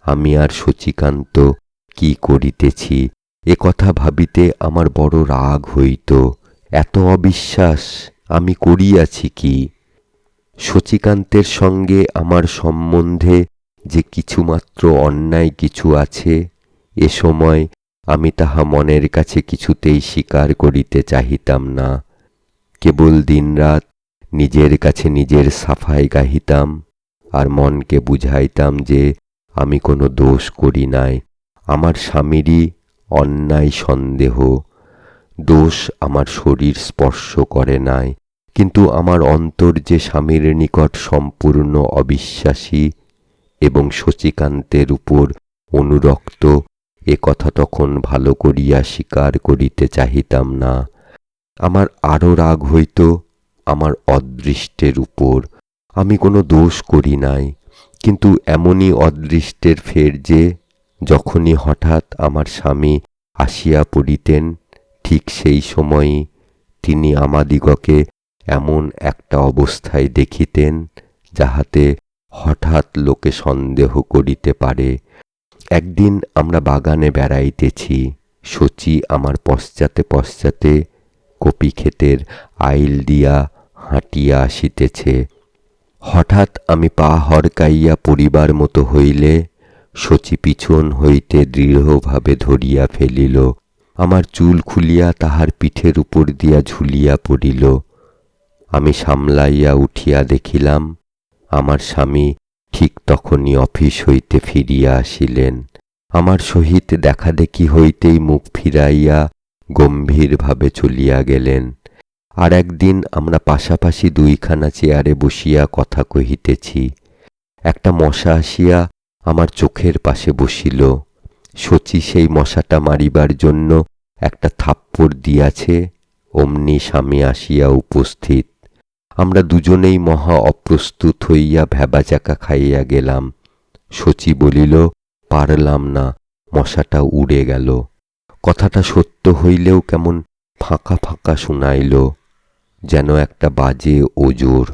Speaker 1: আমি আর শচীকান্ত কি করিতেছি। কথা ভাবিতে আমার বড় রাগ হইত। এত অবিশ্বাস আমি করিয়াছি কি? শচীকান্তের সঙ্গে আমার সম্বন্ধে যে কিছুমাত্র অন্যায় কিছু আছে, এ সময় আমি তাহা মনের কাছে কিছুতেই স্বীকার করিতে চাহিতাম না। কেবল দিনরাত নিজের কাছে নিজের সাফাই গাহিতাম আর মনকে বুঝাইতাম যে আমি কোনো দোষ করি নাই। আমার স্বামীরই অন্যায় সন্দেহ। দোষ আমার শরীর স্পর্শ করে নাই, কিন্তু আমার অন্তর যে স্বামীর নিকট সম্পূর্ণ অবিশ্বাসী এবং শচীকান্তের উপর অনুরক্ত, কথা তখন ভালো করিয়া স্বীকার করিতে চাহিতাম না। আমার আরও রাগ হইত আমার অদৃষ্টের উপর। আমি কোনো দোষ করি নাই, কিন্তু এমনই অদৃষ্টের ফের যে যখনই হঠাৎ আমার স্বামী আসিয়া পড়িতেন, ঠিক সেই সময়ই তিনি আমাদিগকে এমন একটা অবস্থায় দেখিতেন যাহাতে হঠাৎ লোকে সন্দেহ করিতে পারে। একদিন আমরা বাগানে বেড়াইতেছি। শচী আমার পশ্চাতে পশ্চাতে কপিক্ষেতের আইল দিয়া হাঁটিয়া আসিতেছে। হঠাৎ আমি পা হড়কাইয়া পড়িবার মতো হইলে শচী পিছন হইতে দৃঢ়ভাবে ধরিয়া ফেলিল। আমার চুল খুলিয়া তাহার পিঠের উপর দিয়া ঝুলিয়া পড়িল। আমি সামলাইয়া উঠিয়া দেখিলাম আমার স্বামী ঠিক তখনই অফিস হইতে ফিরিয়া আসিলেন। আমার সহিত দেখাদেখি হইতেই মুখ ফিরাইয়া গম্ভীরভাবে চলিয়া গেলেন। আর একদিন আমরা পাশাপাশি দুইখানা চেয়ারে বসিয়া কথা কহিতেছি। একটা মশা আসিয়া আমার চোখের পাশে বসিল। শচী সেই মশাটা মারিবার জন্য একটা থাপ্পড় দিয়াছে, অমনি স্বামী আসিয়া উপস্থিত। আমরা দুজনেই মহা অপ্রস্তুত হইয়া ভ্যাবাচাকা খাইয়া গেলাম। শচী বলিল, পারলাম না, মশাটা উড়ে গেল। কথাটা সত্য হইলেও কেমন ফাঁকা ফাঁকা শুনাইল, যেন একটা বাজে ওজর।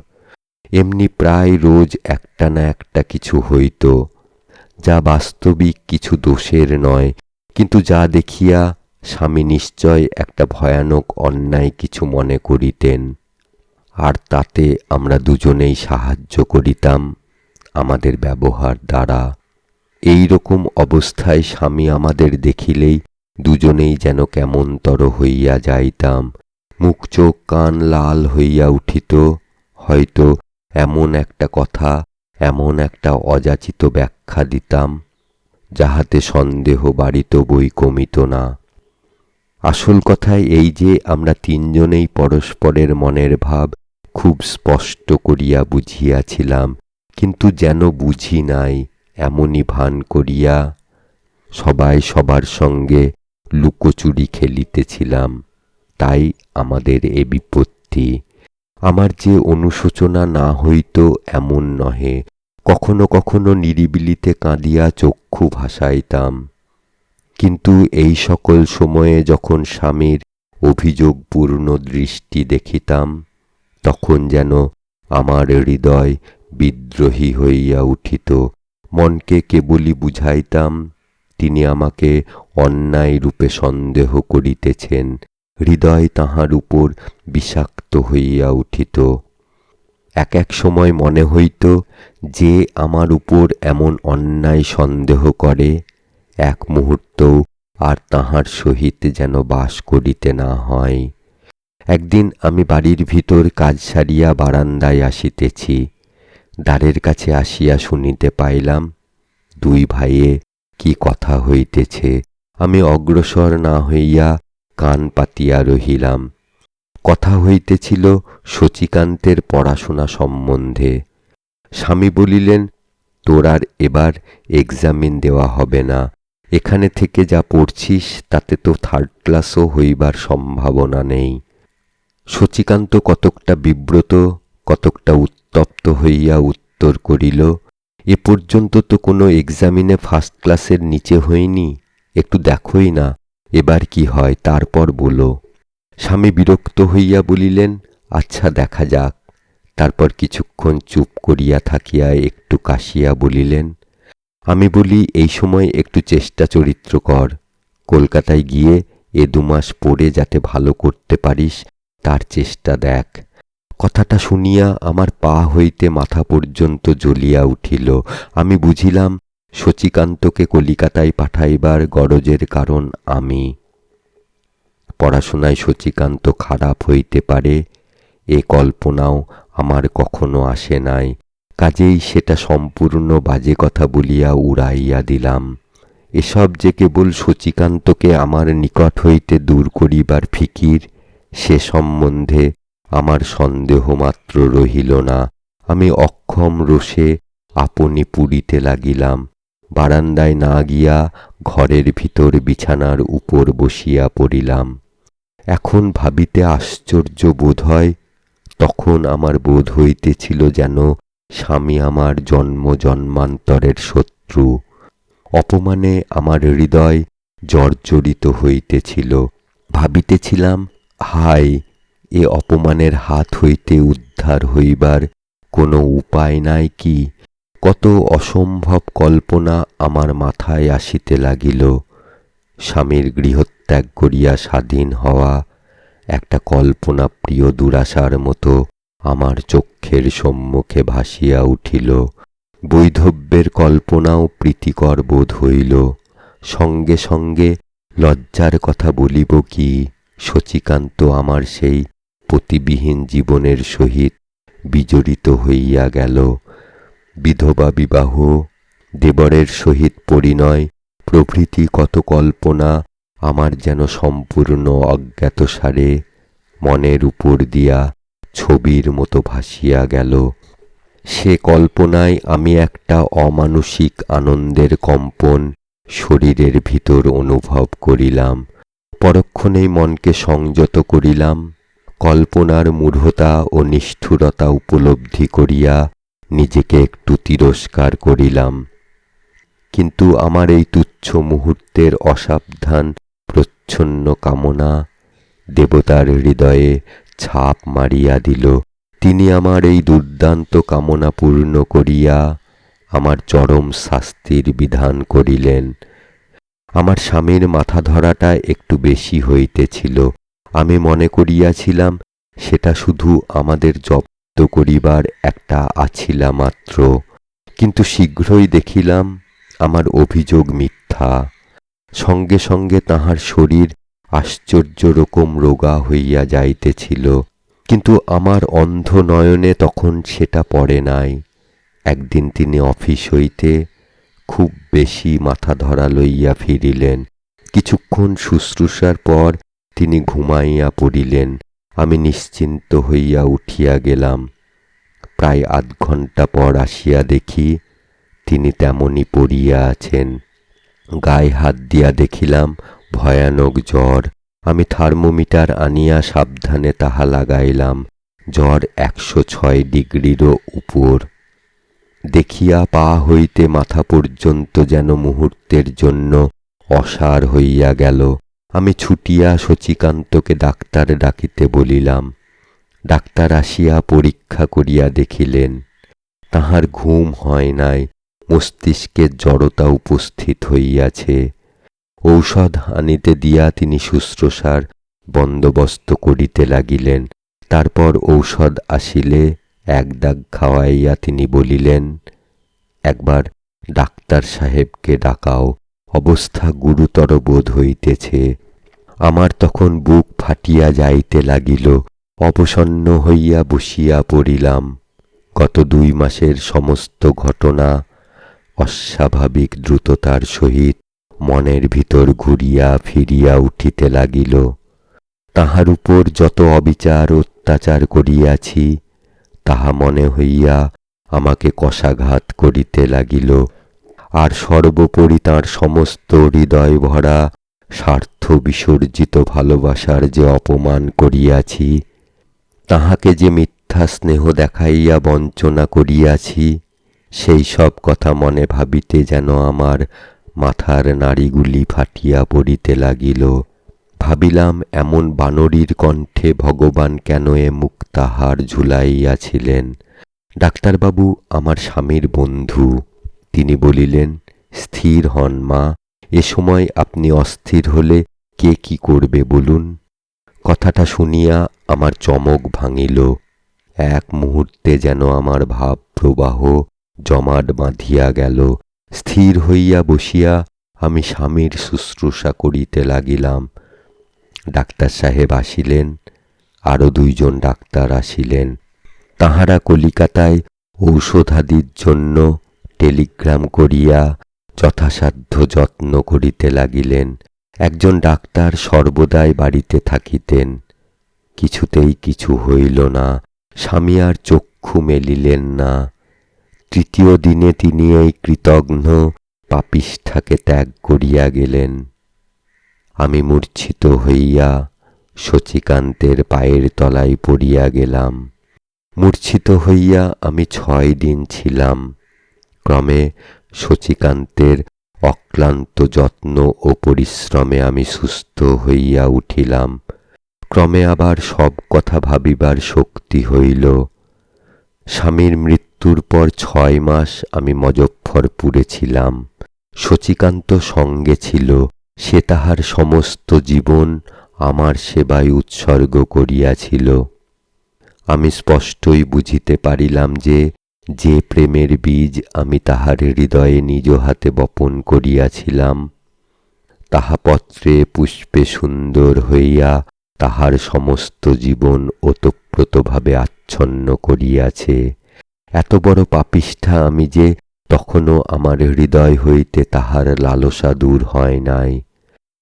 Speaker 1: এমনি প্রায় রোজ একটা না একটা কিছু হইত, যা বাস্তবিক কিছু দোষের নয়, কিন্তু যা দেখিয়া স্বামী নিশ্চয় একটা ভয়ানক অন্যায় কিছু মনে করিতেন। আর তাতে আমরা দুজনেই সাহায্য করিতাম আমাদের ব্যবহার দ্বারা। এই রকম অবস্থায় স্বামী আমাদের দেখিলেই দুজনেই যেন কেমনতর হইয়া যাইতাম। মুখ চোখ কান লাল হইয়া উঠিত। হয়তো এমন একটা কথা, এমন একটা অযাচিত ব্যাখ্যা দিতাম যাহাতে সন্দেহ বাড়িত বই কমিত না। আসল কথায় এই যে আমরা তিনজনেই পরস্পরের মনের ভাব খুব স্পষ্ট করিয়া বুঝিয়াছিলাম, কিন্তু যেন বুঝি নাই এমনই ভান করিয়া সবাই সবার সঙ্গে লুকোচুরি খেলিতেছিলাম। তাই আমাদের এ বিপত্তি। আমার যে অনুশোচনা না হইত এমন নহে। কখনো কখনো নিরিবিলিতে কাঁদিয়া চক্ষু ভাসাইতাম, কিন্তু এই সকল সময়ে যখন স্বামীর অভিযোগপূর্ণ দৃষ্টি দেখিতাম, তখন যেন আমার হৃদয় বিদ্রোহী হইয়া উঠিত। মনকে কেবলই বুঝাইতাম তিনি আমাকে অন্যায় রূপে সন্দেহ করিতেছেন। হৃদয় তাহার উপর বিষাক্ত হইয়া উঠিত। এক এক সময় মনে হইত যে আমার উপর এমন অন্যায় সন্দেহ করে, এক মুহূর্তও আর তাহার সহিত যেন বাস করিতে না হয়। একদিন আমি বাড়ির ভিতর কাজ সারিয়া বারান্দায় আসিতেছি। দ্বারের কাছে আসিয়া শুনিতে পাইলাম দুই ভাইয়ে কি কথা হইতেছে। আমি অগ্রসর না হইয়া কান পাতিয়া রহিলাম। কথা হইতেছিল শচীকান্তের পড়াশোনা সম্বন্ধে। স্বামী বলিলেন, তোর আর এবার এক্সামিন দেওয়া হবে না। এখানে থেকে যা পড়ছিস তাতে তো থার্ড ক্লাসও হইবার সম্ভাবনা নেই। শচীকান্ত কতকটা বিব্রত, কতকটা উত্তপ্ত হইয়া উত্তর করিল, এ পর্যন্ত তো কোনো এক্সামিনে ফার্স্ট ক্লাসের নিচে হইনি, একটু দেখোই না এবার কি হয়, তারপর বলো। স্বামী বিরক্ত হইয়া বলিলেন, আচ্ছা দেখা যাক। তারপর কিছুক্ষণ চুপ করিয়া থাকিয়া একটু কাশিয়া বলিলেন, আমি বলি এই সময় একটু চেষ্টা চরিত্র কর, কলকাতায় গিয়ে 2 মাস পড়ে যাতে ভালো করতে পারিস তার চেষ্টা দেখ। কথাটা শুনিয়া আমার পা হইতে মাথা পর্যন্ত জ্বলিয়া উঠিল। আমি বুঝিলাম শচীকান্তকে কলিকাতায় পাঠাইবার গরজের কারণ আমি। পড়াশোনায় শচীকান্ত খারাপ হইতে পারে এ কল্পনাও আমার কখনো আসে নাই, কাজেই সেটা সম্পূর্ণ বাজে কথা বলিয়া উড়াইয়া দিলাম। এসব যে কেবল শচীকান্তকে আমার নিকট হইতে দূর করিবার ফিকির, সে সম্বন্ধে আমার সন্দেহ মাত্র রহিল না। আমি অক্ষম রোষে আপনি পুড়িতে লাগিলাম। বারান্দায় না গিয়া ঘরের ভিতর বিছানার উপর বসিয়া পড়িলাম। এখন ভাবিতে আশ্চর্য বোধ হয়, তখন আমার বোধ হইতেছিল যেন স্বামী আমার জন্ম জন্মান্তরের শত্রু। অপমানে আমার হৃদয় জর্জরিত হইতেছিল। ভাবিতেছিলাম, হায়, এ অপমানের হাত হইতে উদ্ধার হইবার কোনো উপায় নাই কি? কত অসম্ভব কল্পনা আমার মাথায় আসিতে লাগিল। স্বামীর গৃহত্যাগ করিয়া স্বাধীন হওয়া একটা কল্পনা প্রিয় দুরাশার মতো আমার চক্ষের সম্মুখে ভাসিয়া উঠিল। বৈধব্যের কল্পনাও প্রীতিকর বোধ হইল। সঙ্গে সঙ্গে লজ্জার কথা বলিব কি, শচীকান্ত আমার সেই পতিবিহীন জীবনের সহিত বিজড়িত হইয়া গেল। বিধবা বিবাহ, দেবরের সহিত পরিণয় প্রভৃতি কত কল্পনা আমার যেন সম্পূর্ণ অজ্ঞাতসারে মনের উপর দিয়া ছবির মতো ভাসিয়া গেল। সে কল্পনায় আমি একটা অমানুষিক আনন্দের কম্পন শরীরের ভিতর অনুভব করিলাম। পরক্ষণেই মনকে সংযত করিলাম। কল্পনার মূঢ়তা ও নিষ্ঠুরতা উপলব্ধি করিয়া নিজেকে একটু তিরস্কার করিলাম। কিন্তু আমার এই তুচ্ছ মুহূর্তের অসাবধান প্রচ্ছন্ন কামনা দেবতার হৃদয়ে ছাপ মারিয়া দিল। তিনি আমার এই দুর্দান্ত কামনা পূর্ণ করিয়া আমার চরম শাস্তির বিধান করিলেন। আমার স্বামীর মাথা ধরাটা একটু বেশি হইতেছিল। আমি মনে করিয়াছিলাম সেটা শুধু আমাদের জব্দ করিবার একটা আছিলা মাত্র, কিন্তু শীঘ্রই দেখিলাম আমার অভিযোগ মিথ্যা। সঙ্গে সঙ্গে তাহার শরীর আশ্চর্য রকম রোগা হইয়া যাইতেছিল, কিন্তু আমার অন্ধ নয়নে তখন সেটা পড়ে নাই। একদিন তিনি অফিস হইতে খুব বেশি মাথা ধরা লইয়া ফিরিলেন। কিছুক্ষণ শুশ্রূষার পর তিনি ঘুমাইয়া পড়িলেন। আমি নিশ্চিন্ত হইয়া উঠিয়া গেলাম। প্রায় আধ ঘণ্টা পর আসিয়া দেখি তিনি তেমনি পড়িয়া আছেন। গায়ে হাত দিয়া দেখিলাম ভয়ানক জ্বর। আমি থার্মোমিটার আনিয়া সাবধানে তাহা লাগাইলাম। জ্বর 106 ডিগ্রিরও উপর। দেখিয়া পা হইতে মাথা পর্যন্ত যেন মুহূর্তের জন্য অসাড় হইয়া গেল। আমি ছুটিয়া শচীকান্তকে ডাক্তার ডাকিতে বলিলাম। ডাক্তার আসিয়া পরীক্ষা করিয়া দেখিলেন তাহার ঘুম হয় নাই, মস্তিষ্কে জড়তা উপস্থিত হইয়াছে। ঔষধ আনিতে দিয়া তিনি শুশ্রূষার বন্দোবস্ত করিতে লাগিলেন। তারপর ঔষধ আসিলে এক দাগ খাওয়াইয়া তিনি বলিলেন, একবার ডাক্তার সাহেবকে ডাকাও, অবস্থা গুরুতর বোধ হইতেছে। আমার তখন বুক ফাটিয়া যাইতে লাগিল। অবসন্ন হইয়া বসিয়া পড়িলাম। গত 2 মাসের সমস্ত ঘটনা অস্বাভাবিক দ্রুততার সহিত মনের ভিতর ঘুরিয়া ফিরিয়া উঠিতে লাগিল। তাহার উপর যত অবিচার অত্যাচার করিয়াছি তাহা মনে হইয়া আমাকে কশাঘাত করিতে লাগিল। আর সর্বোপরি তাঁর সমস্ত হৃদয় ভরা স্বার্থ বিসর্জিত ভালোবাসার যে অপমান করিয়াছি, তাহাকে যে মিথ্যা মিথ্যা স্নেহ দেখাইয়া বঞ্চনা করিয়াছি, সেই সব কথা মনে ভাবিতে যেন আমার মাথার নাড়িগুলি ফাটিয়া পড়িতে লাগিল। ভাবিলাম, এমন বানরীর কণ্ঠে ভগবান কেন এ মুক্তাহার ঝুলাইয়াছিলেন। ডাক্তারবাবু আমার স্বামীর বন্ধু। তিনি বলিলেন, স্থির হন মা, এ সময় আপনি অস্থির হলে কে কি করবে বলুন। কথাটা শুনিয়া আমার চমক ভাঙিল। এক মুহূর্তে যেন আমার ভাব প্রবাহ জমাট বাঁধিয়া গেল। স্থির হইয়া বসিয়া আমি স্বামীর শুশ্রূষা করিতে লাগিলাম। ডাক্তার সাহেব আসিলেন, আরও 2 জন ডাক্তার আসিলেন। তাহারা কলিকাতায় ঔষধাদির জন্য টেলিগ্রাম করিয়া যথাসাধ্য যত্ন করিতে লাগিলেন। একজন ডাক্তার সর্বদাই বাড়িতে থাকিতেন। কিছুতেই কিছু হইল না। স্বামী আর চক্ষু মেলিলেন না। 3য় দিনে তিনি এই কৃতঘ্ন পাপিষ্ঠাকে ত্যাগ করিয়া গেলেন। আমি মূর্ছিত হইয়া শচীকান্তের পায়ের তলায় পড়িয়া গেলাম। মূর্ছিত হইয়া আমি 6 দিন ছিলাম। ক্রমে শচীকান্তের অক্লান্ত যত্ন ও পরিশ্রমে আমি সুস্থ হইয়া উঠিলাম। ক্রমে আবার সব কথা ভাবিবার শক্তি হইল। স্বামীর মৃত্যুর পর 6 মাস আমি মজফ্ফরপুরে ছিলাম। শচীকান্ত সঙ্গে ছিল। সে তাহার সমস্ত জীবন আমার সেবায় উৎসর্গ করিয়াছিল। আমি স্পষ্টই বুঝিতে পারিলাম যে যে প্রেমের বীজ আমি তাহার হৃদয়ে নিজ হাতে বপন করিয়াছিলাম, তাহা পত্রে পুষ্পে সুন্দর হইয়া তাহার সমস্ত জীবন ওতপ্রোতভাবে আচ্ছন্ন করিয়াছে। এত বড় পাপিষ্ঠা আমি যে, তখনও আমার হৃদয় হইতে তাহার লালসা দূর হয় নাই।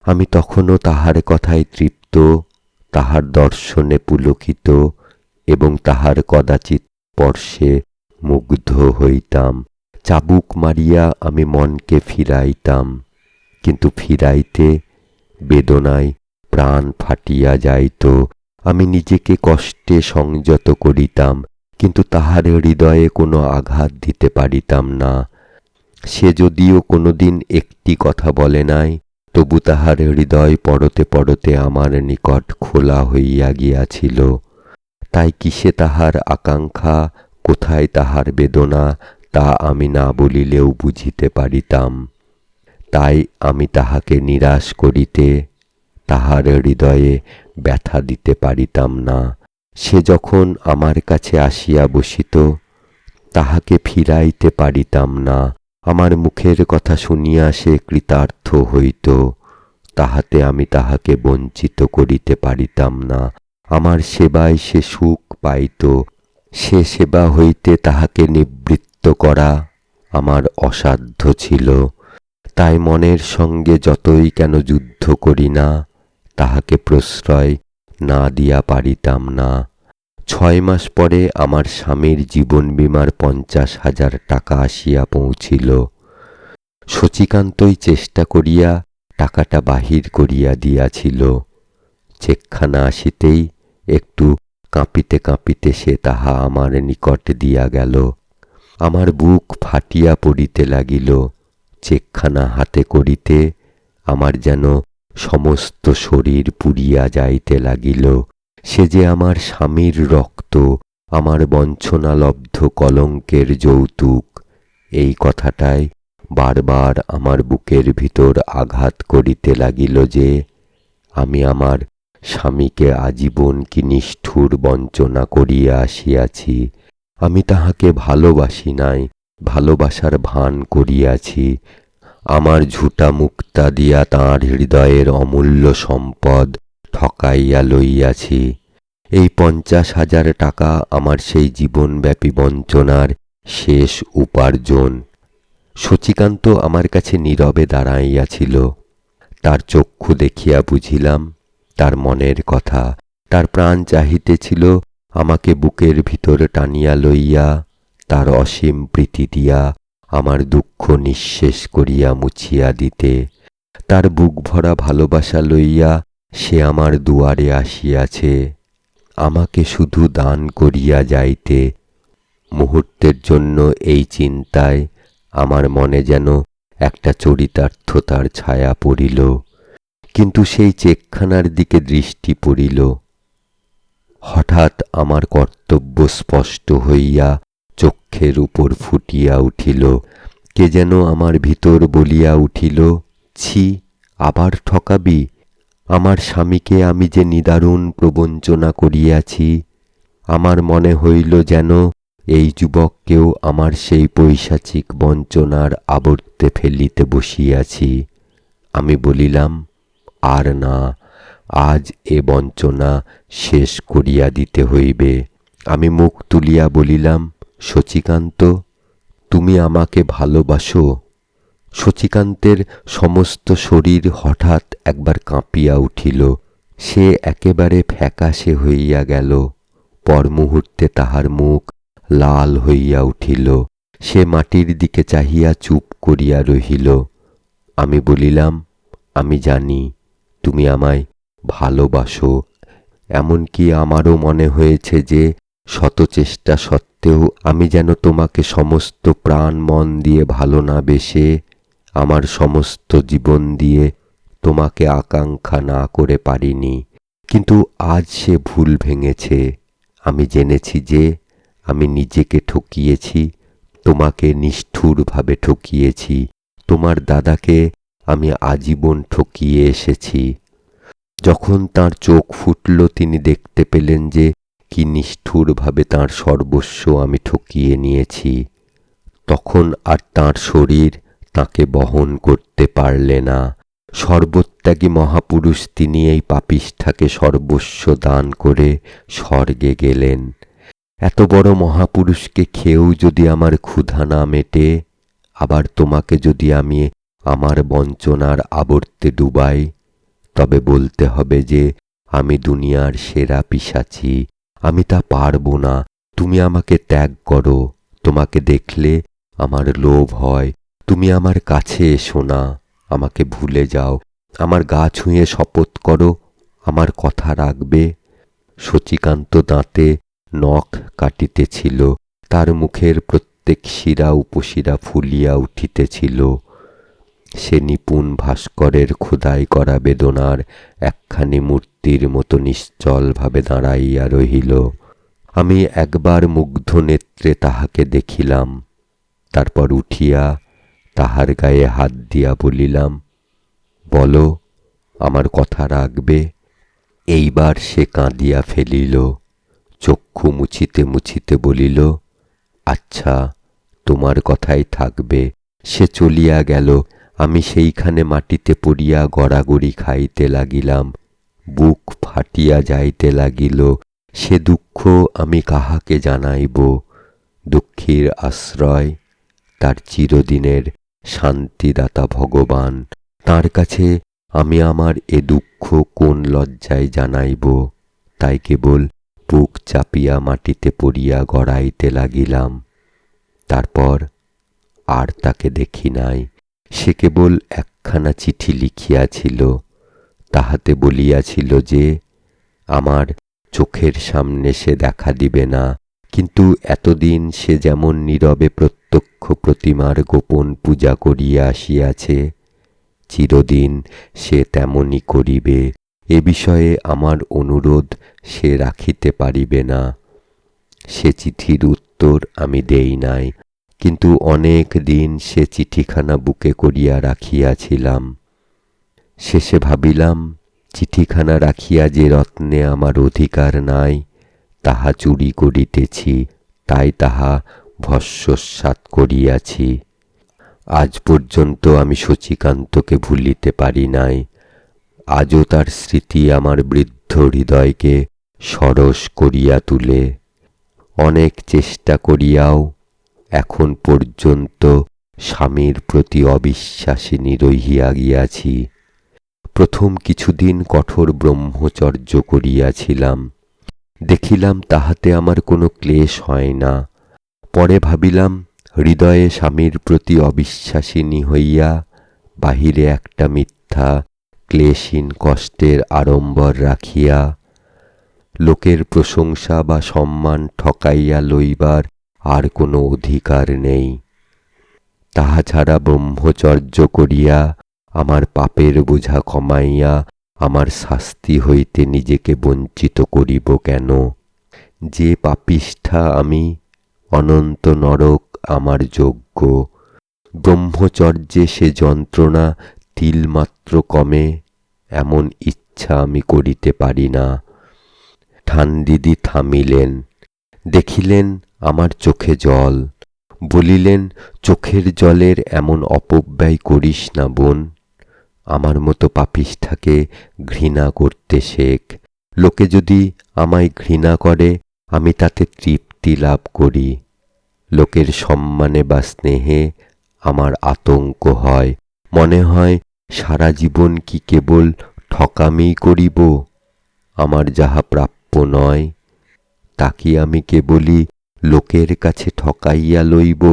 Speaker 1: আমি তখনও তাহার কথায় তৃপ্ত, তাহার দর্শনে পুলকিত এবং তাহার কদাচিৎ স্পর্শে মুগ্ধ হইতাম। চাবুক মারিয়া আমি মনকে ফিরাইতাম, কিন্তু ফিরাইতে বেদনায় প্রাণ ফাটিয়া যাইত। আমি নিজেকে কষ্টে সংযত করিতাম, কিন্তু তাহার হৃদয়ে কোনো আঘাত দিতে পারিতাম না। সে যদিও কোনোদিন একটি কথা বলে নাই, তবু তাহার হৃদয় পরতে পরতে আমার নিকট খোলা হইয়া গিয়াছিল। তাই কিসে তাহার আকাঙ্ক্ষা, কোথায় তাহার বেদনা, তা আমি না বলিলেও বুঝিতে পারিতাম। তাই আমি তাহাকে নিরাশ করিতে, তাহার হৃদয়ে ব্যথা দিতে পারিতাম না। সে যখন আমার কাছে আসিয়া বসিত, তাহাকে ফিরাইতে পারিতাম না। আমার মুখের কথা শুনিয়া সে কৃতার্থ হইত, তাহাতে আমি তাহাকে বঞ্চিত করিতে পারিতাম না। আমার সেবায় সে সুখ পাইত। সে সেবা হইতে তাহাকে নিবৃত্ত করা আমার অসাধ্য ছিল। তাই মনের সঙ্গে যতই কেন যুদ্ধ করি না, তাহাকে প্রশ্রয় না দিয়া পারিতাম না। 6 মাস পরে আমার স্বামীর জীবন বীমার 50,000 টাকা আসিয়া পৌঁছিল। শচীকান্তই চেষ্টা করিয়া টাকাটা বাহির করিয়া দিয়াছিল। চেকখানা আসিতেই একটু কাঁপিতে কাঁপিতে সে তাহা আমার নিকট দিয়া গেল। আমার বুক ফাটিয়া পড়িতে লাগিল। চেকখানা হাতে করিতে আমার যেন সমস্ত শরীর পুড়িয়া যাইতে লাগিল। সে যে আমার স্বামীর রক্ত, আমার বঞ্চনালব্ধ কলঙ্কের যৌতুক, এই কথাটাই বারবার আমার বুকের ভিতর আঘাত করিতে লাগিল যে আমি আমার স্বামীকে আজীবন কি নিষ্ঠুর বঞ্চনা করিয়া আসিয়াছি। আমি তাহাকে ভালোবাসি নাই, ভালোবাসার ভান করিয়াছি। আমার ঝুটা মুক্তা দিয়া তাঁর হৃদয়ের অমূল্য সম্পদ ঠকাইয়া লইয়াছি। এই 50,000 টাকা আমার সেই জীবনব্যাপী বঞ্চনার শেষ উপার্জন। শচীকান্ত আমার কাছে নীরবে দাঁড়াইয়াছিল। তার চক্ষু দেখিয়া বুঝিলাম তার মনের কথা। তার প্রাণ চাহিতেছিল আমাকে বুকের ভিতর টানিয়া লইয়া তার অসীম প্রীতি দিয়া আমার দুঃখ নিঃশেষ করিয়া মুছিয়া দিতে। তার বুক ভরা ভালোবাসা লইয়া সে আমার দুয়ারে আসিয়াছে। আমাকে শুধু দান করিয়া যাইতে। মুহূর্তের জন্য এই চিন্তায় আমার মনে যেন একটা চরিতার্থতার ছায়া পড়িল, কিন্তু সেই চেকখানার দিকে দৃষ্টি পড়িল। হঠাৎ আমার কর্তব্য স্পষ্ট হইয়া চক্ষের উপর ফুটিয়া উঠিল। কে যেন আমার ভিতর বলিয়া উঠিল, ছি, আবার ঠকাবি? আমার স্বামীকে আমি যে নিদারুণ প্রবঞ্চনা করিয়াছি। আমার মনে হইল যেন এই যুবককেও আমার সেই পৈশাচিক বঞ্চনার আবর্তে ফেলিতে বসিয়াছি। আমি বলিলাম, আর না, আজ এ বঞ্চনা শেষ করিয়া দিতে হইবে। আমি মুখ তুলিয়া বলিলাম, শচীকান্ত, তুমি আমাকে ভালোবাসো? শচীকান্তের সমস্ত শরীর হঠাৎ একবার কাঁপিয়া উঠিল। সে একেবারে ফ্যাকাশে হইয়া গেল। পর মুহূর্তে তাহার মুখ লাল হইয়া উঠিল। সে মাটির দিকে চাহিয়া চুপ করিয়া রহিল। আমি বলিলাম, আমি জানি তুমি আমায় ভালোবাসো। এমনকি আমারও মনে হয়েছে যে শত চেষ্টা সত্ত্বেও আমি যেন তোমাকে সমস্ত প্রাণ মন দিয়ে ভালো না বেসে আমার সমস্ত জীবন দিয়ে তোমাকে আকাঙ্ক্ষা না করে পারিনি। কিন্তু আজ সে ভুল ভেঙেছে। আমি জেনেছি যে আমি নিজেকে ঠকিয়েছি, তোমাকে নিষ্ঠুরভাবে ঠকিয়েছি। তোমার দাদাকে আমি আজীবন ঠকিয়ে এসেছি। যখন তাঁর চোখ ফুটল, তিনি দেখতে পেলেন যে কি নিষ্ঠুরভাবে তাঁর সর্বস্ব আমি ঠকিয়ে নিয়েছি। তখন আর তাঁর শরীর তাঁকে বহন করতে পারলে না। সর্বত্যাগী মহাপুরুষ তিনি এই পাপিষ্ঠাকে সর্বস্ব দান করে স্বর্গে গেলেন। এত বড় মহাপুরুষকে খেয়েও যদি আমার ক্ষুধা না মেটে, আবার তোমাকে যদি আমি আমার বঞ্চনার আবর্তে ডুবাই, তবে বলতে হবে যে আমি দুনিয়ার সেরা পিশাচী। আমি তা পারব না। তুমি আমাকে ত্যাগ করো। তোমাকে দেখলে আমার লোভ হয়। তুমি আমার কাছে এসো না, আমাকে ভুলে যাও। আমার গা ছুঁয়ে শপথ করো, আমার কথা রাখবে। শচীকান্ত দাঁতে নখ কাটিতেছিল। তার মুখের প্রত্যেক শিরা উপশিরা ফুলিয়া উঠিতেছিল। সে নিপুণ ভাস্করের খোদাই করা বেদনার একখানি মূর্তির মতো নিশ্চলভাবে দাঁড়াইয়া রহিল। আমি একবার মুগ্ধ নেত্রে তাহাকে দেখিলাম। তারপর উঠিয়া তাহার গায়ে হাত দিয়া বলিলাম, বলো, আমার কথা রাখবে? এইবার সে কাঁদিয়া ফেলিল। চক্ষু মুছিতে মুছিতে বলিল, আচ্ছা, তোমার কথাই থাকবে। সে চলিয়া গেল। আমি সেইখানে মাটিতে পড়িয়া গড়াগড়ি খাইতে লাগিলাম। বুক ফাটিয়া যাইতে লাগিল। সে দুঃখ আমি কাহাকে জানাইব? দুঃখীর আশ্রয় তার চিরদিনের শান্তিদাতা ভগবান। তাঁর কাছে আমি আমার এ দুঃখ কোন লজ্জায় জানাইব? তাই কেবল বুক চাপিয়া মাটিতে পড়িয়া গড়াইতে লাগিলাম। তারপর আর তাকে দেখি নাই। সে কেবল একখানা চিঠি লিখিয়াছিল। তাহাতে বলিয়াছিল যে আমার চোখের সামনে সে দেখা দিবে না, কিন্তু এতদিন সে যেমন নীরবে প্রত্যক্ষ প্রতিমার গোপন পূজা করিয়া আসিয়াছে, চিরদিন সে তেমনি করিবে। এ বিষয়ে আমার অনুরোধ সে রাখিতে পারিবে না। সে চিঠির উত্তর আমি দেই নাই, কিন্তু অনেক দিন সে চিঠিখানা বুকে করিয়া রাখিয়াছিলাম। শেষে ভাবিলাম, চিঠিখানা রাখিয়া যে রত্নে আমার অধিকার নাই, তাহা চুরি করিতেছি, তাই তাহা ভস্মসাৎ করিয়াছি। আজ পর্যন্ত আমি শচীকান্তকে ভুলিতে পারি নাই। আজও তার স্মৃতি আমার বৃদ্ধ হৃদয়কে সরস করিয়া তুলে। অনেক চেষ্টা করিয়াও এখন পর্যন্ত স্বামীর প্রতি অবিশ্বাসিনী রহিয়া গিয়াছি। প্রথম কিছুদিন কঠোর ব্রহ্মচর্য করিয়াছিলাম। দেখিলাম তাহাতে আমার কোনো ক্লেশ হয় না। পরে ভাবিলাম, হৃদয়ে স্বামীর প্রতি অবিশ্বাসিনী হইয়া বাহিরে একটা মিথ্যা ক্লেশহীন কষ্টের আড়ম্বর রাখিয়া লোকের প্রশংসা বা সম্মান ঠকাইয়া লইবার আর কোনো অধিকার নেই। তাহা ছাড়া ব্রহ্মচর্য করিয়া আমার পাপের বোঝা কমাইয়া আমার শাস্তি হইতে নিজেকে বঞ্চিত করিব কেন? যে পাপিষ্ঠা আমি, অনন্ত নরক আমার যোগ্য। ব্রহ্মচর্যে সে যন্ত্রণা তিলমাত্র কমে, এমন ইচ্ছা আমি করিতে পারি না। ঠানদিদি থামিলেন, দেখিলেন আমার চোখে জল, বলিলেন, চোখের জলের এমন অপব্যয় করিস না বোন। আমার মতো পাপিষ্ঠাকে ঘৃণা করতে শেখ। লোকে যদি আমায় ঘৃণা করে, আমি তাতে তৃপ্তি লাভ করি। লোকের সম্মানে বা স্নেহে আমার আতঙ্ক হয়। মনে হয় সারা জীবন কি কেবল ঠকামিই করিব? আমার যাহা প্রাপ্য নয়, তা কি আমি কেবলই লোকের কাছে ঠকাইয়া লইব?